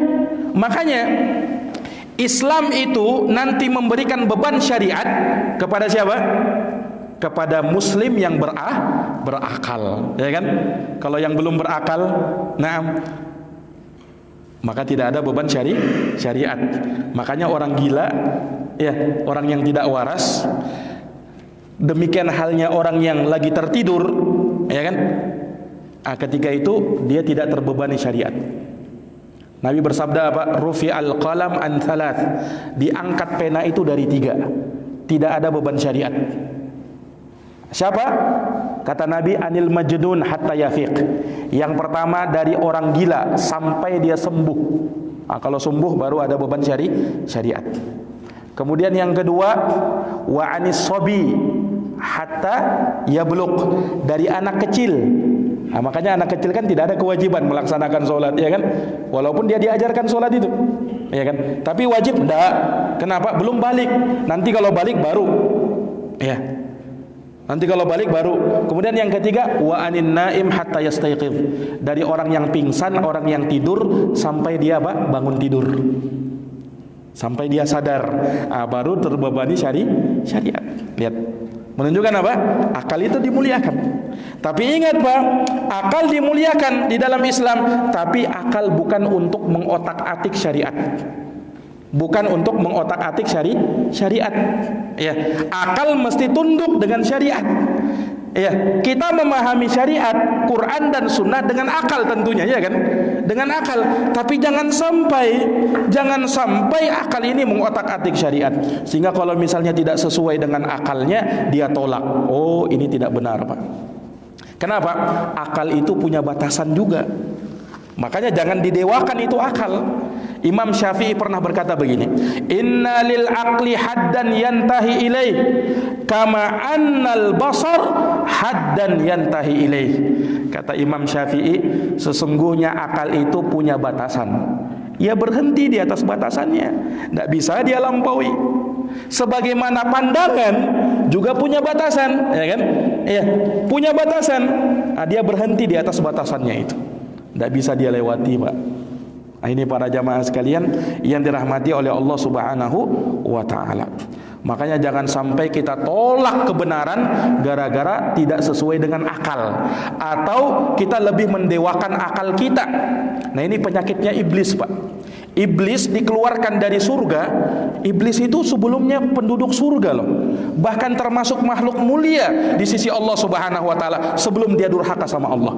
Makanya Islam itu nanti memberikan beban syariat kepada siapa? Kepada muslim yang berakal, ya kan? Kalau yang belum berakal, maka tidak ada beban syariat. Makanya orang gila, ya, orang yang tidak waras, demikian halnya orang yang lagi tertidur, ya kan? Ketika itu dia tidak terbebani syariat. Nabi bersabda apa? Rufi'al qalam an thalath. Diangkat pena itu dari 3. Tidak ada beban syariat. Siapa? Kata Nabi, anil majnun hatta yafiq. Yang pertama dari orang gila sampai dia sembuh. Kalau sembuh baru ada beban syariat. Kemudian yang kedua, wa anis sobi hatta yablugh. Dari anak kecil. Makanya anak kecil kan tidak ada kewajiban melaksanakan sholat, ya kan? Walaupun dia diajarkan sholat itu, ya kan? Tapi wajib enggak. Kenapa? Belum balik. Nanti kalau balik baru, ya. Nanti kalau balik baru. Kemudian yang ketiga, wa anin naim hatta yastayqidh. Dari orang yang pingsan, orang yang tidur sampai dia bangun tidur. Sampai dia sadar. Baru terbebani syariat. Lihat. Menunjukkan apa? Akal itu dimuliakan. Tapi ingat Pak, akal dimuliakan di dalam Islam, tapi akal bukan untuk mengotak-atik syariat. Bukan untuk mengotak-atik syariat. Ya, akal mesti tunduk dengan syariat. Ya, kita memahami syariat, Quran dan Sunnah dengan akal tentunya, ya kan? Dengan akal. Tapi jangan sampai akal ini mengotak-atik syariat. Sehingga kalau misalnya tidak sesuai dengan akalnya, dia tolak. Oh, ini tidak benar, Pak. Kenapa? Akal itu punya batasan juga. Makanya jangan didewakan itu akal. Imam Syafi'i pernah berkata begini, inna lil aqli haddan yantahi ilaih kama annal basar haddan yantahi ilaih. Kata Imam Syafi'i, sesungguhnya akal itu punya batasan. Ia berhenti di atas batasannya, tidak bisa dia lampaui. Sebagaimana pandangan juga punya batasan, ya kan? Ya, punya batasan. Nah, dia berhenti di atas batasannya itu, tidak bisa dia lewati, Pak. Nah, ini para jamaah sekalian yang dirahmati oleh Allah Subhanahu wa Ta'ala. Makanya jangan sampai kita tolak kebenaran gara-gara tidak sesuai dengan akal, atau kita lebih mendewakan akal kita. Nah, ini penyakitnya iblis, Pak. Iblis dikeluarkan dari surga. Iblis itu sebelumnya penduduk surga loh, bahkan termasuk makhluk mulia di sisi Allah Subhanahu wa Ta'ala sebelum dia durhaka sama Allah.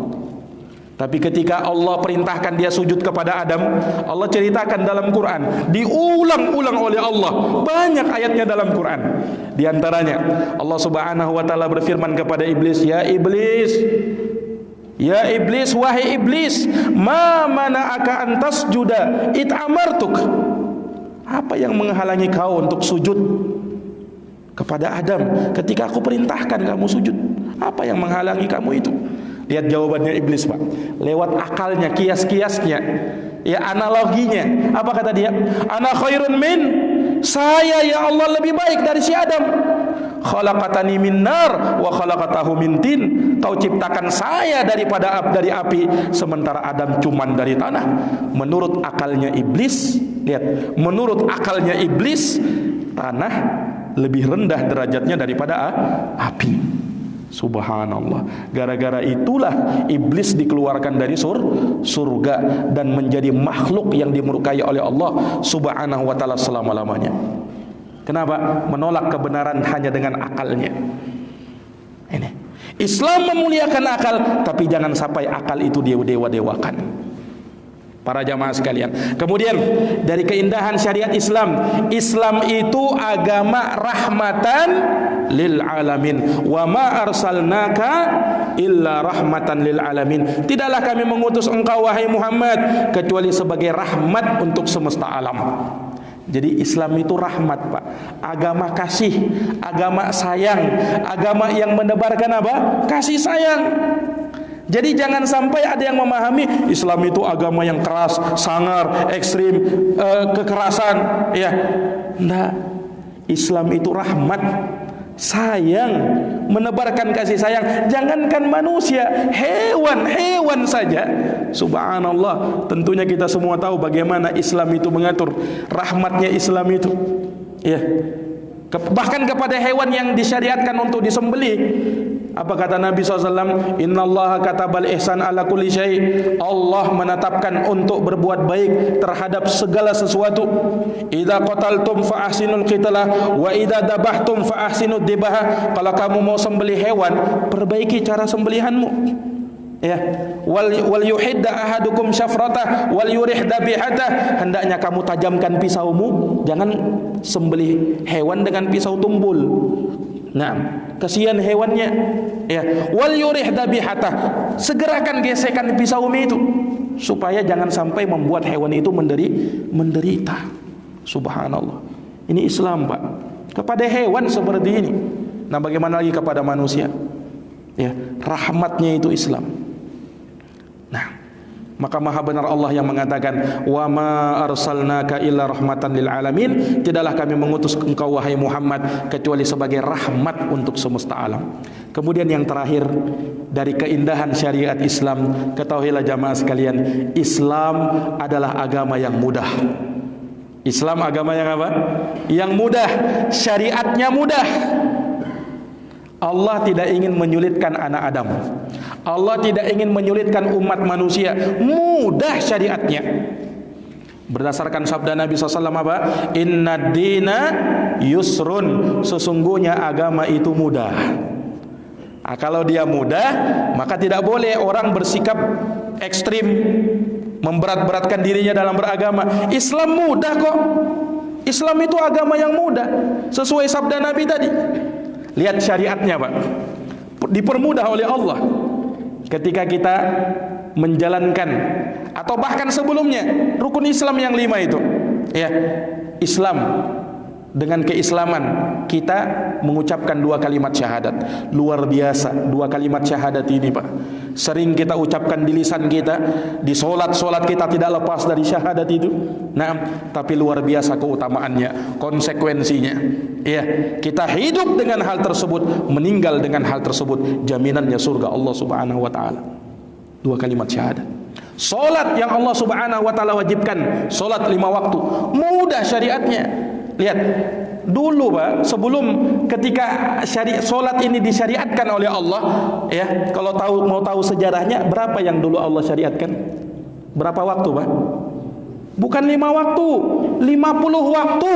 Tapi ketika Allah perintahkan dia sujud kepada Adam, Allah ceritakan dalam Quran, diulang-ulang oleh Allah, banyak ayatnya dalam Quran. Di antaranya Allah Subhanahu wa Ta'ala berfirman kepada iblis, ya iblis, wahai iblis, ma mana'aka an tasjuda id amartuk. Apa yang menghalangi kau untuk sujud kepada Adam ketika aku perintahkan kamu sujud? Apa yang menghalangi kamu itu? Lihat jawabannya iblis, Pak. Lewat akalnya, kias-kiasnya, ya, analoginya. Apa kata dia? Ana khairun min, saya ya Allah lebih baik dari si Adam. Khalaqatani min nar wa khalaqatahu min tin. Kau ciptakan saya dari api, sementara Adam cuman dari tanah. Menurut akalnya iblis, lihat, menurut akalnya iblis, tanah lebih rendah derajatnya daripada api. Subhanallah. Gara-gara itulah iblis dikeluarkan dari surga dan menjadi makhluk yang dimurkai oleh Allah Subhanahu wa Ta'ala selama-lamanya. Kenapa? Menolak kebenaran hanya dengan akalnya. Ini Islam memuliakan akal, tapi jangan sampai akal itu dewa-dewakan. Para jamaah sekalian, kemudian dari keindahan syariat Islam, Islam itu agama rahmatan lil alamin. Wa ma arsalnaka illa rahmatan lil alamin. Tidaklah kami mengutus engkau wahai Muhammad kecuali sebagai rahmat untuk semesta alam. Jadi Islam itu rahmat, Pak. Agama kasih, agama sayang, agama yang menebarkan apa? Kasih sayang. Jadi jangan sampai ada yang memahami Islam itu agama yang keras, sangar, ekstrim, kekerasan, ya. Enggak. Islam itu rahmat, sayang, menebarkan kasih sayang. Jangankan manusia, hewan saja. Subhanallah. Tentunya kita semua tahu bagaimana Islam itu mengatur, rahmatnya Islam itu. Ya. Bahkan kepada hewan yang disyariatkan untuk disembelih. Apa kata Nabi SAW? Innallaha katabal ihsan ala kulli syai'. Allah menetapkan untuk berbuat baik terhadap segala sesuatu. Idza qataltum fa ahsinul qitalah wa idza dabahtum fa ahsinud dibaha. Kalau kamu mau sembelih hewan, perbaiki cara sembelihanmu. Ya, wal yuhidda ahadukum syafratah wal yurih dabihatah. Hendaknya kamu tajamkan pisaumu, jangan sembelih hewan dengan pisau tumbul. Nah, kasihan hewannya. Ya, wal yurih dabihatah. Segerakan gesekan pisaumu itu supaya jangan sampai membuat hewan itu menderita. Subhanallah. Ini Islam, Pak. Kepada hewan seperti ini. Nah, bagaimana lagi kepada manusia? Ya, rahmatnya itu Islam. Nah, maka maha benar Allah yang mengatakan, wa ma arsalnaka illa rahmatan lil alamin. Tidaklah kami mengutus engkau wahai Muhammad kecuali sebagai rahmat untuk semesta alam. Kemudian yang terakhir dari keindahan syariat Islam, ketahuilah jamaah sekalian, Islam adalah agama yang mudah. Islam agama yang apa? Yang mudah, syariatnya mudah. Allah tidak ingin menyulitkan anak Adam. Allah tidak ingin menyulitkan umat manusia. Mudah syariatnya. Berdasarkan sabda Nabi SAW apa? Inna dina yusrun. Sesungguhnya agama itu mudah. Nah, kalau dia mudah, maka tidak boleh orang bersikap ekstrim, memberat-beratkan dirinya dalam beragama. Islam mudah kok. Islam itu agama yang mudah. Sesuai sabda Nabi tadi. Lihat syariatnya, Pak. Dipermudah oleh Allah. Ketika kita menjalankan atau bahkan sebelumnya rukun Islam yang 5 itu, ya, Islam dengan keislaman kita mengucapkan 2 kalimat syahadat. Luar biasa 2 kalimat syahadat ini, Pak. Sering kita ucapkan di lisan kita, di solat kita tidak lepas dari syahadat itu. Nah, tapi luar biasa keutamaannya, konsekuensinya. Ya, kita hidup dengan hal tersebut, meninggal dengan hal tersebut, jaminannya surga Allah Subhanahu wa taala. 2 kalimat syahadat. Solat yang Allah Subhanahu wa taala wajibkan, solat 5 waktu, mudah syariatnya. Lihat, dulu Pak, sebelum ketika solat ini disyariatkan oleh Allah, ya, kalau mau tahu sejarahnya, berapa yang dulu Allah syariatkan? Berapa waktu, Pak? Bukan 5 waktu, 50 waktu.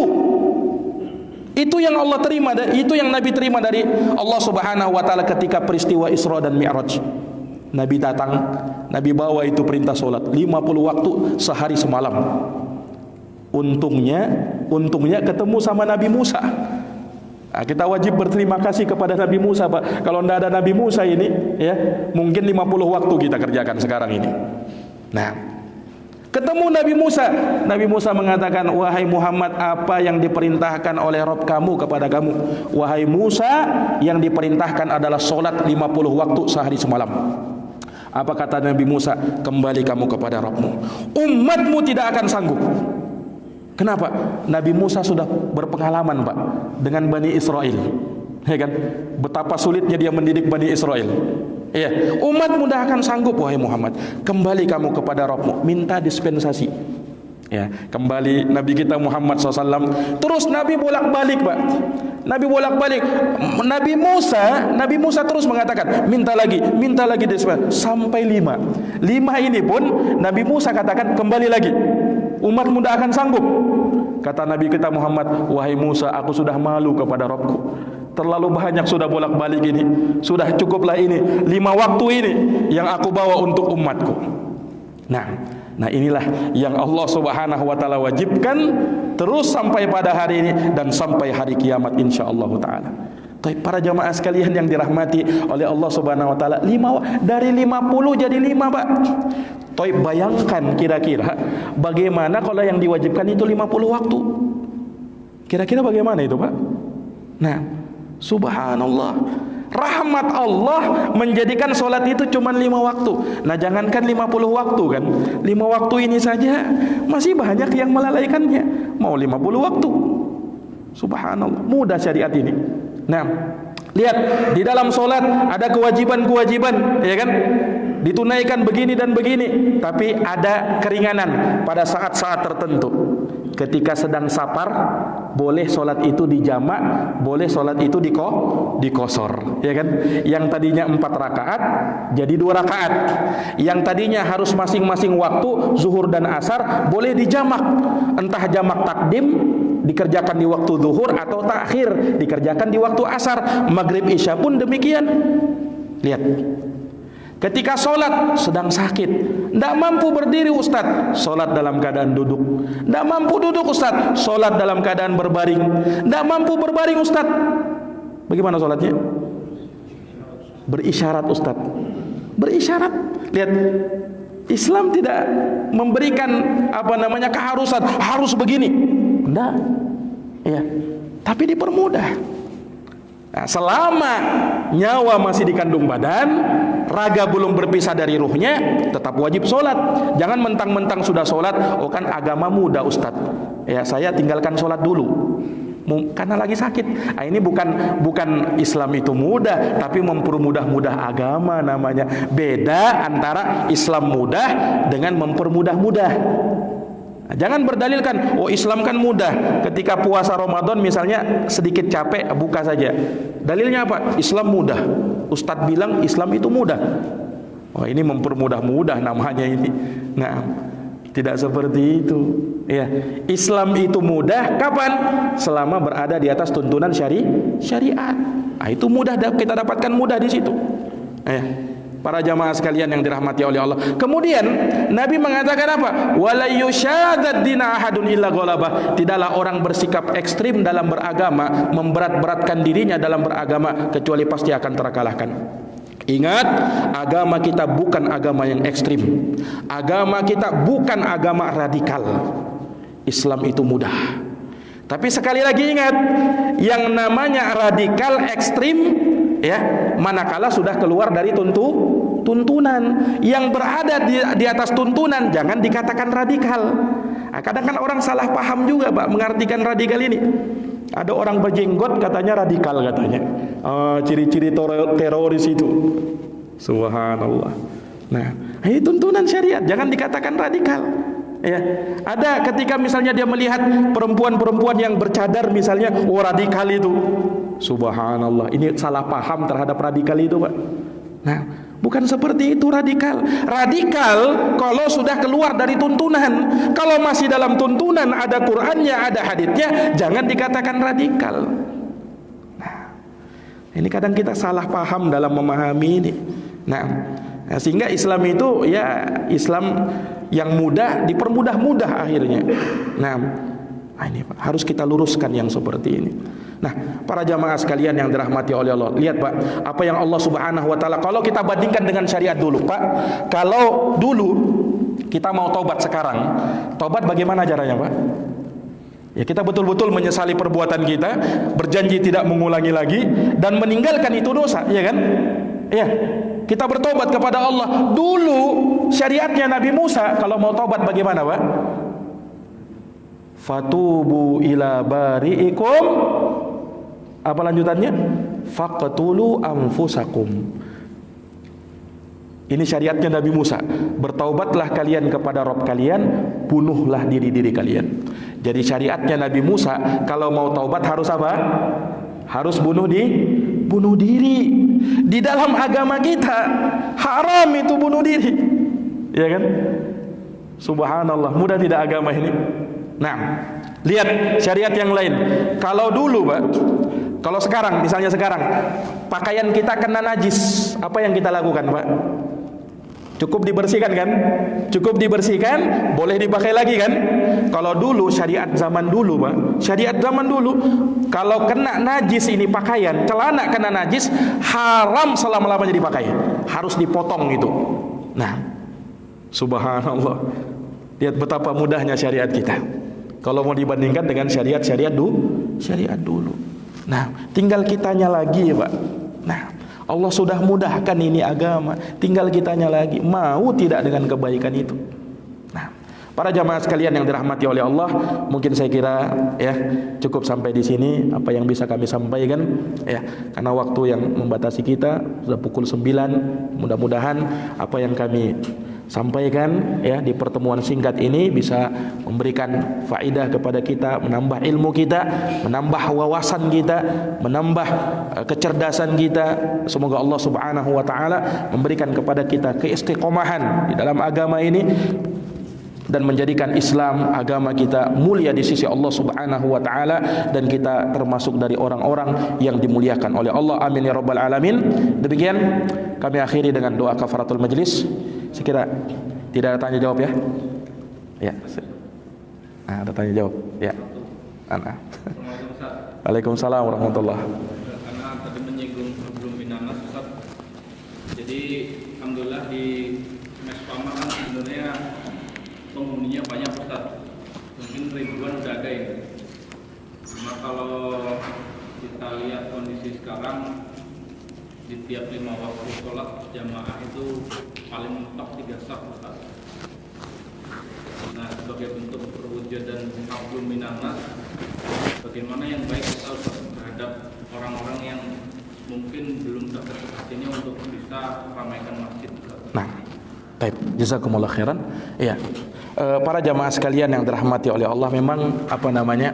Itu yang Allah terima, itu yang Nabi terima dari Allah Subhanahu wa taala ketika peristiwa Isra dan Mi'raj. Nabi datang, Nabi bawa itu perintah solat 50 waktu sehari semalam. Untungnya ketemu sama Nabi Musa. Nah, kita wajib berterima kasih kepada Nabi Musa, Pak. Kalau tidak ada Nabi Musa ini, ya, mungkin 50 waktu kita kerjakan sekarang ini. Nah, ketemu Nabi Musa. Nabi Musa mengatakan, wahai Muhammad, apa yang diperintahkan oleh Rabb kamu kepada kamu? Wahai Musa, yang diperintahkan adalah solat 50 waktu sehari semalam. Apa kata Nabi Musa? Kembali kamu kepada Rabbmu. Umatmu tidak akan sanggup. Kenapa? Nabi Musa sudah berpengalaman, Pak, dengan Bani Israel, ya kan? Betapa sulitnya dia mendidik Bani Israel. Ya, umat mudah akan sanggup, wahai Muhammad. Kembali kamu kepada Rabbmu, minta dispensasi. Ya, kembali Nabi kita Muhammad SAW. Terus Nabi bolak-balik, Pak. Nabi bolak-balik. Nabi Musa terus mengatakan, minta lagi dispensasi sampai 5. 5 ini pun Nabi Musa katakan kembali lagi. Umat muda akan sanggup. Kata Nabi kita Muhammad, wahai Musa, aku sudah malu kepada Rabbku. Terlalu banyak sudah bolak-balik ini. Sudah cukuplah ini 5 waktu ini yang aku bawa untuk umatku. Nah inilah yang Allah Subhanahu wa taala wajibkan terus sampai pada hari ini dan sampai hari kiamat insyaallah taala. Para jamaah sekalian yang dirahmati oleh Allah Subhanahu wa taala, 5 dari 50 jadi 5, Pak. Bayangkan kira-kira bagaimana kalau yang diwajibkan itu 50 waktu. Kira-kira bagaimana itu, Pak? Nah, subhanallah. Rahmat Allah menjadikan solat itu cuma 5 waktu. Nah, jangankan 50 waktu kan, 5 waktu ini saja masih banyak yang melalaikannya. Mau 50 waktu. Subhanallah, mudah syariat ini. Nah, lihat di dalam solat ada kewajiban-kewajiban, ya kan? Ditunaikan begini dan begini, tapi ada keringanan pada saat-saat tertentu. Ketika sedang safar, boleh solat itu dijamak, boleh solat itu dikosor, ya kan? Yang tadinya 4 rakaat jadi 2 rakaat. Yang tadinya harus masing-masing waktu zuhur dan asar boleh dijamak, entah jamak takdim dikerjakan di waktu zuhur atau takhir dikerjakan di waktu asar. Maghrib isya pun demikian. Lihat, ketika sholat sedang sakit, tidak mampu berdiri Ustaz, sholat dalam keadaan duduk. Tidak mampu duduk Ustaz, sholat dalam keadaan berbaring. Tidak mampu berbaring Ustaz, bagaimana sholatnya? Berisyarat Ustaz, berisyarat. Lihat, Islam tidak memberikan keharusan harus begini. Tidak, ya, tapi dipermudah. Nah, selama nyawa masih dikandung badan, raga belum berpisah dari ruhnya, tetap wajib sholat. Jangan mentang-mentang sudah sholat, oh kan agama mudah Ustaz, ya saya tinggalkan sholat dulu karena lagi sakit. Nah, ini bukan Islam itu mudah, tapi mempermudah-mudah agama namanya. Beda antara Islam mudah dengan mempermudah-mudah. Jangan berdalilkan, oh Islam kan mudah. Ketika puasa Ramadan misalnya sedikit capek, buka saja. Dalilnya apa? Islam mudah. Ustadz bilang Islam itu mudah. Oh, ini mempermudah-mudah namanya ini. Nah, tidak seperti itu. Ya, Islam itu mudah kapan? Selama berada di atas tuntunan syariat. Nah, itu mudah, kita dapatkan mudah di situ. Para jamaah sekalian yang dirahmati oleh Allah. Kemudian Nabi mengatakan apa? Wala yusyadad dina ahadun illa ghalabah. Tidaklah orang bersikap ekstrim dalam beragama, memberat-beratkan dirinya dalam beragama, kecuali pasti akan terkalahkan. Ingat, agama kita bukan agama yang ekstrim. Agama kita bukan agama radikal. Islam itu mudah. Tapi sekali lagi ingat, yang namanya radikal ekstrim ya, manakala sudah keluar dari tuntunan. Yang berada di atas tuntunan jangan dikatakan radikal. Nah, kadang kan orang salah paham juga Pak mengartikan radikal ini. Ada orang berjenggot katanya radikal katanya. Ciri-ciri teroris itu. Subhanallah. Nah, ini tuntunan syariat, jangan dikatakan radikal. Ya, ada ketika misalnya dia melihat perempuan-perempuan yang bercadar misalnya, radikal itu. Subhanallah, ini salah paham terhadap radikal itu, Pak. Nah, bukan seperti itu radikal. Radikal kalau sudah keluar dari tuntunan. Kalau masih dalam tuntunan, ada Qur'annya, ada haditsnya, jangan dikatakan radikal. Nah, ini kadang kita salah paham dalam memahami ini. Nah, sehingga Islam itu ya Islam yang mudah dipermudah-mudah akhirnya. Nah, ini Pak, harus kita luruskan yang seperti ini. Nah, para jamaah sekalian yang dirahmati oleh Allah, lihat Pak, apa yang Allah Subhanahu wa taala, kalau kita bandingkan dengan syariat dulu, Pak, kalau dulu kita mau taubat sekarang, taubat bagaimana caranya, Pak? Ya, kita betul-betul menyesali perbuatan kita, berjanji tidak mengulangi lagi dan meninggalkan itu dosa, ya kan? Ya, kita bertobat kepada Allah. Dulu syariatnya Nabi Musa, kalau mau taubat bagaimana, Pak? Fatubu ila bari'ikum, apa lanjutannya? Faqtulu anfusakum. Ini syariatnya Nabi Musa. Bertaubatlah kalian kepada Rabb kalian, bunuhlah diri-diri kalian. Jadi syariatnya Nabi Musa, kalau mau taubat harus apa? Harus bunuh diri. Di dalam agama kita haram itu bunuh diri. Ya kan? Subhanallah, mudah tidak agama ini? Nah, lihat syariat yang lain. Kalau dulu, Pak, kalau sekarang, misalnya sekarang pakaian kita kena najis, apa yang kita lakukan, Pak? Cukup dibersihkan kan? Cukup dibersihkan, boleh dipakai lagi kan? Kalau dulu syariat zaman dulu, Pak, syariat zaman dulu, kalau kena najis ini pakaian, celana kena najis, haram selama-lamanya dipakai. Harus dipotong itu. Nah, subhanallah. Lihat betapa mudahnya syariat kita. Kalau mau dibandingkan dengan syariat dulu. Nah, tinggal kitanya lagi, Pak. Nah, Allah sudah mudahkan ini agama, tinggal kitanya lagi mau tidak dengan kebaikan itu. Nah, para jamaah sekalian yang dirahmati oleh Allah, mungkin saya kira ya cukup sampai di sini apa yang bisa kami sampaikan ya, karena waktu yang membatasi kita sudah pukul 9. Mudah-mudahan apa yang kami sampaikan ya di pertemuan singkat ini bisa memberikan faedah kepada kita, menambah ilmu kita, menambah wawasan kita, menambah kecerdasan kita. Semoga Allah Subhanahu wa taala memberikan kepada kita keistiqomahan di dalam agama ini dan menjadikan Islam agama kita mulia di sisi Allah Subhanahu wa taala, dan kita termasuk dari orang-orang yang dimuliakan oleh Allah. Amin ya rabbal alamin. Demikian kami akhiri dengan doa kafaratul majlis. Sekira tidak ada tanya jawab ya? Ya. Nah, ada tanya jawab. Ya. Ana. Waalaikumsalam warahmatullahi. Karena tadi menyinggung sebelum binanas, Ustaz. Jadi alhamdulillah di Mespama kan sebenarnya penghuninya banyak, Ustaz. Mungkin ribuan udah ada ini. Cuma kalau kita lihat kondisi sekarang, di tiap 5 waktu sholat jamaah itu paling mentok 3 saf, Ustaz. Nah, sebagai bentuk perwujudan hablum minanas, bagaimana yang baik kita, Ustaz, terhadap orang-orang yang mungkin belum terketuk hatinya untuk bisa ramaikan masjid, Ustaz? Nah, baik, jazakumullah khairan. Iya. Para jamaah sekalian yang dirahmati oleh Allah, memang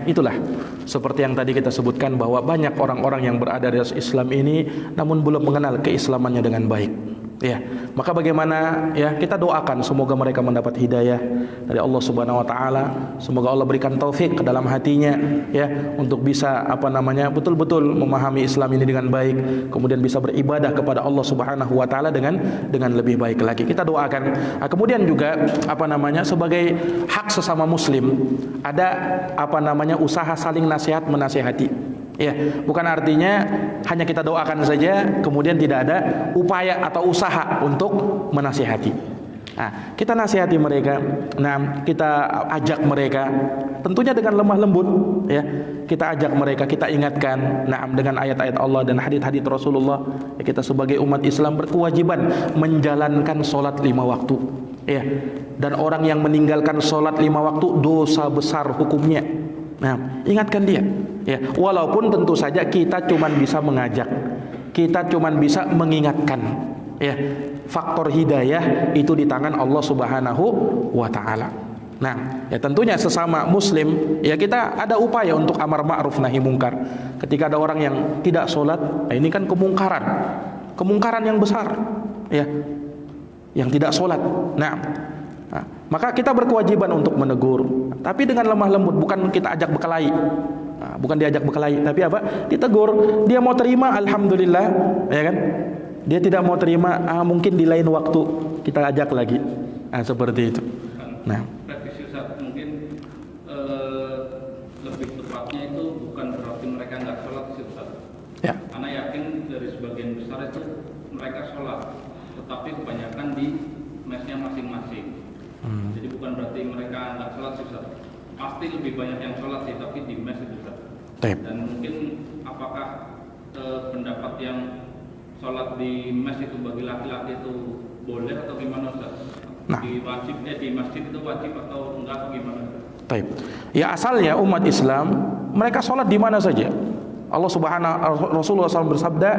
itulah seperti yang tadi kita sebutkan, bahwa banyak orang-orang yang berada di Islam ini namun belum mengenal keislamannya dengan baik. Ya, maka bagaimana ya, kita doakan semoga mereka mendapat hidayah dari Allah Subhanahu wa taala. Semoga Allah berikan taufik ke dalam hatinya ya, untuk bisa betul-betul memahami Islam ini dengan baik, kemudian bisa beribadah kepada Allah Subhanahu wa taala dengan lebih baik lagi. Kita doakan. Kemudian juga sebagai hak sesama muslim, ada usaha saling nasihat menasihati. Ya, bukan artinya hanya kita doakan saja kemudian tidak ada upaya atau usaha untuk menasihati. Nah, kita nasihati mereka, nah kita ajak mereka, tentunya dengan lemah lembut, ya. Kita ajak mereka, kita ingatkan, nah dengan ayat-ayat Allah dan hadits-hadits Rasulullah. Ya, kita sebagai umat Islam berkewajiban menjalankan sholat 5 waktu, ya. Dan orang yang meninggalkan sholat 5 waktu dosa besar hukumnya. Nah, ingatkan dia, ya. Walaupun tentu saja kita cuma bisa mengajak, kita cuma bisa mengingatkan, ya. Faktor hidayah itu di tangan Allah Subhanahu wa taala. Nah, ya tentunya sesama muslim, ya kita ada upaya untuk amar ma'ruf nahi mungkar. Ketika ada orang yang tidak sholat, nah ini kan kemungkaran yang besar, ya, yang tidak sholat. Nah, maka kita berkewajiban untuk menegur, tapi dengan lemah lembut, bukan kita ajak berkelahi. Nah, bukan diajak berkelahi, tapi apa? Ditegur. Dia mau terima, alhamdulillah, ya kan? Dia tidak mau terima, mungkin di lain waktu kita ajak lagi. Nah, seperti itu. Nah, revisi Ustaz, mungkin lebih tepatnya itu bukan berarti mereka nggak sholat sih Ustaz. ya. Karena yakin dari sebagian besar itu mereka sholat, tetapi kebanyakan di mesnya masing-masing. Jadi bukan berarti mereka nggak sholat sih Ustaz. Pasti lebih banyak yang sholat sih, tapi di mes itu Ustaz. Dan mungkin apakah pendapat yang sholat di mes itu bagi laki-laki itu boleh atau gimana Ustaz? Nah, Di masjid itu wajib atau enggak atau gimana? Taib. Ya asalnya umat Islam mereka sholat di mana saja. Allah Subhanahu Rasulullah SAW bersabda,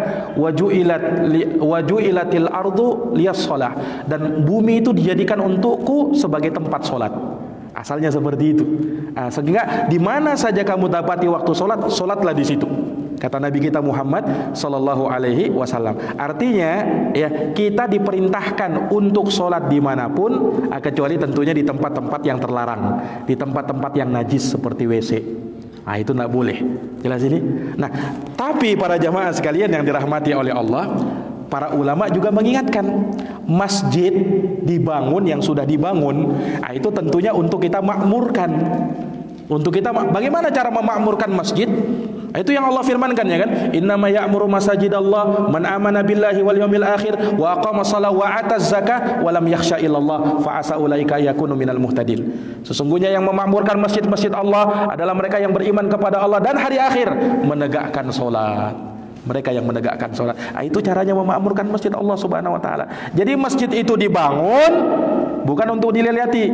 wajuilatil ardu liyas sholah, dan bumi itu dijadikan untukku sebagai tempat sholat. Asalnya seperti itu. Sehingga di mana saja kamu dapati waktu sholat, sholatlah di situ. Kata Nabi kita Muhammad Sallallahu Alaihi Wasallam. Artinya, ya kita diperintahkan untuk sholat dimanapun, kecuali tentunya di tempat-tempat yang terlarang, di tempat-tempat yang najis seperti WC. Nah, itu tidak boleh. Jelas ini. Nah, tapi para jamaah sekalian yang dirahmati oleh Allah, para ulama juga mengingatkan, masjid dibangun yang sudah dibangun, itu tentunya untuk kita makmurkan. Untuk kita, bagaimana cara memakmurkan masjid? Itu yang Allah firmankan, ya kan? Innama ya'muru masajidallah man amana billahi wal yawmil akhir wa aqama shalah wa ataz zakah wa lam yakhsha illallah fa asa ulaika yakunu minal muhtadin. Sesungguhnya yang memakmurkan masjid-masjid Allah adalah mereka yang beriman kepada Allah dan hari akhir, menegakkan salat. Mereka yang menegakkan salat. Itu caranya memakmurkan masjid Allah Subhanahu wa taala. Jadi masjid itu dibangun bukan untuk dilihat-lihati,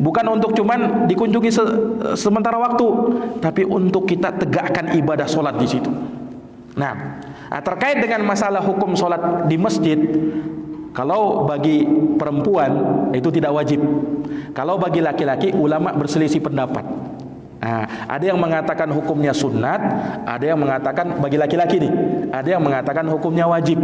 bukan untuk cuman dikunjungi sementara waktu, tapi untuk kita tegakkan ibadah sholat di situ. Nah, terkait dengan masalah hukum sholat di masjid, kalau bagi perempuan itu tidak wajib. Kalau bagi laki-laki, ulama berselisih pendapat. Nah, ada yang mengatakan hukumnya sunat, ada yang mengatakan bagi laki-laki nih, ada yang mengatakan hukumnya wajib.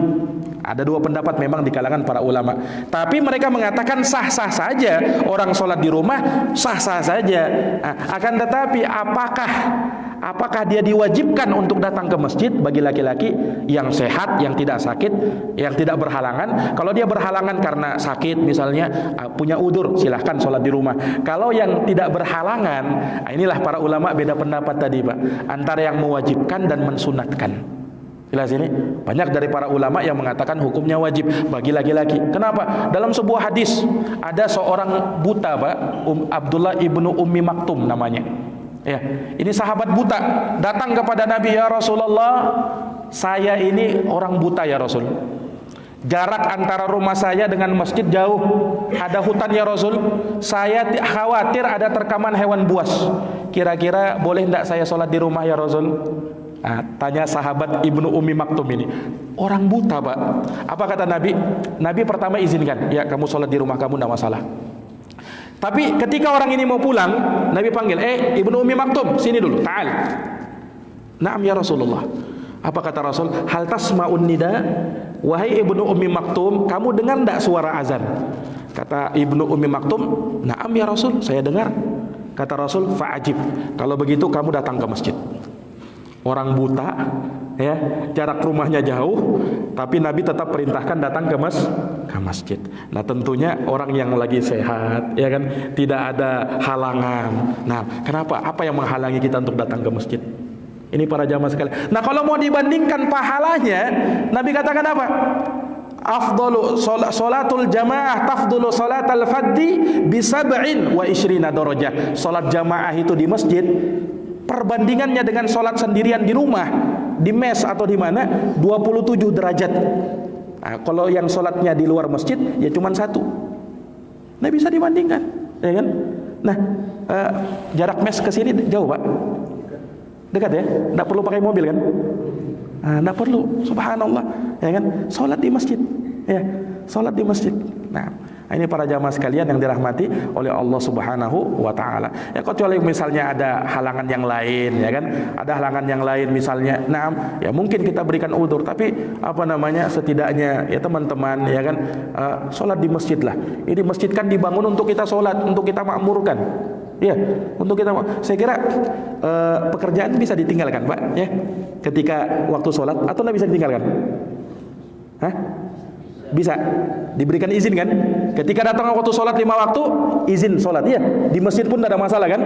Ada dua pendapat memang di kalangan para ulama. Tapi mereka mengatakan sah-sah saja orang sholat di rumah, sah-sah saja. Nah, akan tetapi apakah dia diwajibkan untuk datang ke masjid bagi laki-laki yang sehat, yang tidak sakit, yang tidak berhalangan? Kalau dia berhalangan karena sakit misalnya, punya udzur, silahkan sholat di rumah. Kalau yang tidak berhalangan, inilah para ulama beda pendapat tadi Pak, antara yang mewajibkan dan mensunatkan. Jelas ini, banyak dari para ulama yang mengatakan hukumnya wajib bagi laki-laki. Kenapa? Dalam sebuah hadis ada seorang buta Pak, Abdullah ibnu Ummi Maktum namanya. Ya, ini sahabat buta datang kepada Nabi, ya Rasulullah, saya ini orang buta ya Rasul. Jarak antara rumah saya dengan masjid jauh, ada hutan ya Rasul. Saya khawatir ada terkaman hewan buas. Kira-kira boleh tidak saya sholat di rumah ya Rasul? Tanya sahabat Ibnu Ummi Maktum ini, orang buta Pak. Apa kata Nabi? Nabi pertama izinkan, ya kamu sholat di rumah kamu tidak masalah. Tapi ketika orang ini mau pulang, Nabi panggil, Ibnu Ummi Maktum, sini dulu, ta'al. Naam ya Rasulullah. Apa kata Rasul? Hal tasma'un nida? Wahai Ibnu Ummi Maktum, kamu dengar tidak suara azan? Kata Ibnu Ummi Maktum, naam ya Rasul, saya dengar. Kata Rasul, fa'ajib, kalau begitu kamu datang ke masjid. Orang buta, ya, jarak rumahnya jauh, tapi Nabi tetap perintahkan datang ke masjid. Nah, tentunya orang yang lagi sehat, ya kan, tidak ada halangan. Nah, kenapa? Apa yang menghalangi kita untuk datang ke masjid? Ini para jamaah sekalian. Nah, kalau mau dibandingkan pahalanya, Nabi katakan apa? afdalu salatul jamaah tafdulu salatal fadhi bi 27 darajah. Salat jamaah itu di masjid perbandingannya dengan salat sendirian di rumah, di mes atau di mana 27 derajat. Nah, kalau yang salatnya di luar masjid ya cuma 1. Nah, bisa dibandingkan, ya kan? Nah, jarak mes ke sini jauh, Pak? Dekat ya? Enggak perlu pakai mobil kan? Enggak perlu, subhanallah, ya kan? Salat di masjid, ya, salat di masjid. Nah, ini para jamaah sekalian yang dirahmati oleh Allah Subhanahu wa taala. Ya, kecuali misalnya ada halangan yang lain, ya kan? Ada halangan yang lain misalnya, ya mungkin kita berikan udzur, tapi setidaknya ya teman-teman, ya kan, salat di masjid lah. Ini masjid kan dibangun untuk kita salat, untuk kita makmurkan. Ya, untuk kita, saya kira pekerjaan bisa ditinggalkan, Pak, ya. Ketika waktu salat atau tidak bisa ditinggalkan? Hah? Bisa diberikan izin kan? Ketika datang waktu sholat 5 waktu, izin sholat, iya. Di masjid pun tidak ada masalah kan?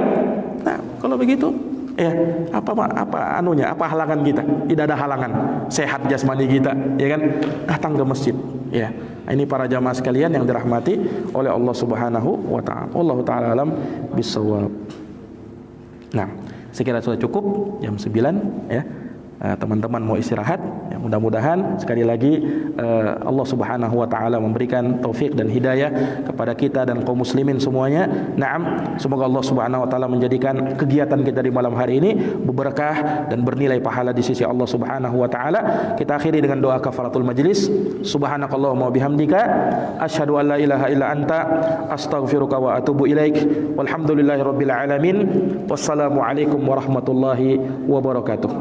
Nah, kalau begitu, ya apa halangan kita? Tidak ada halangan. Sehat jasmani kita, ya kan? Datang ke masjid, ya. Ini para jamaah sekalian yang dirahmati oleh Allah Subhanahu wa taala. Wallahu taala alam bisawab. Nah, sekiranya sudah cukup jam 9, ya. Teman-teman mau istirahat, ya, mudah-mudahan sekali lagi Allah Subhanahu wa taala memberikan taufik dan hidayah kepada kita dan kaum muslimin semuanya. Naam, semoga Allah Subhanahu wa taala menjadikan kegiatan kita di malam hari ini berberkah dan bernilai pahala di sisi Allah Subhanahu wa taala. Kita akhiri dengan doa kafaratul majlis. Subhanakallahumma wa bihamdika asyhadu an la ilaha illa anta astaghfiruka wa atubu ilaik. Walhamdulillahirabbil alamin. Wassalamu alaikum warahmatullahi wabarakatuh.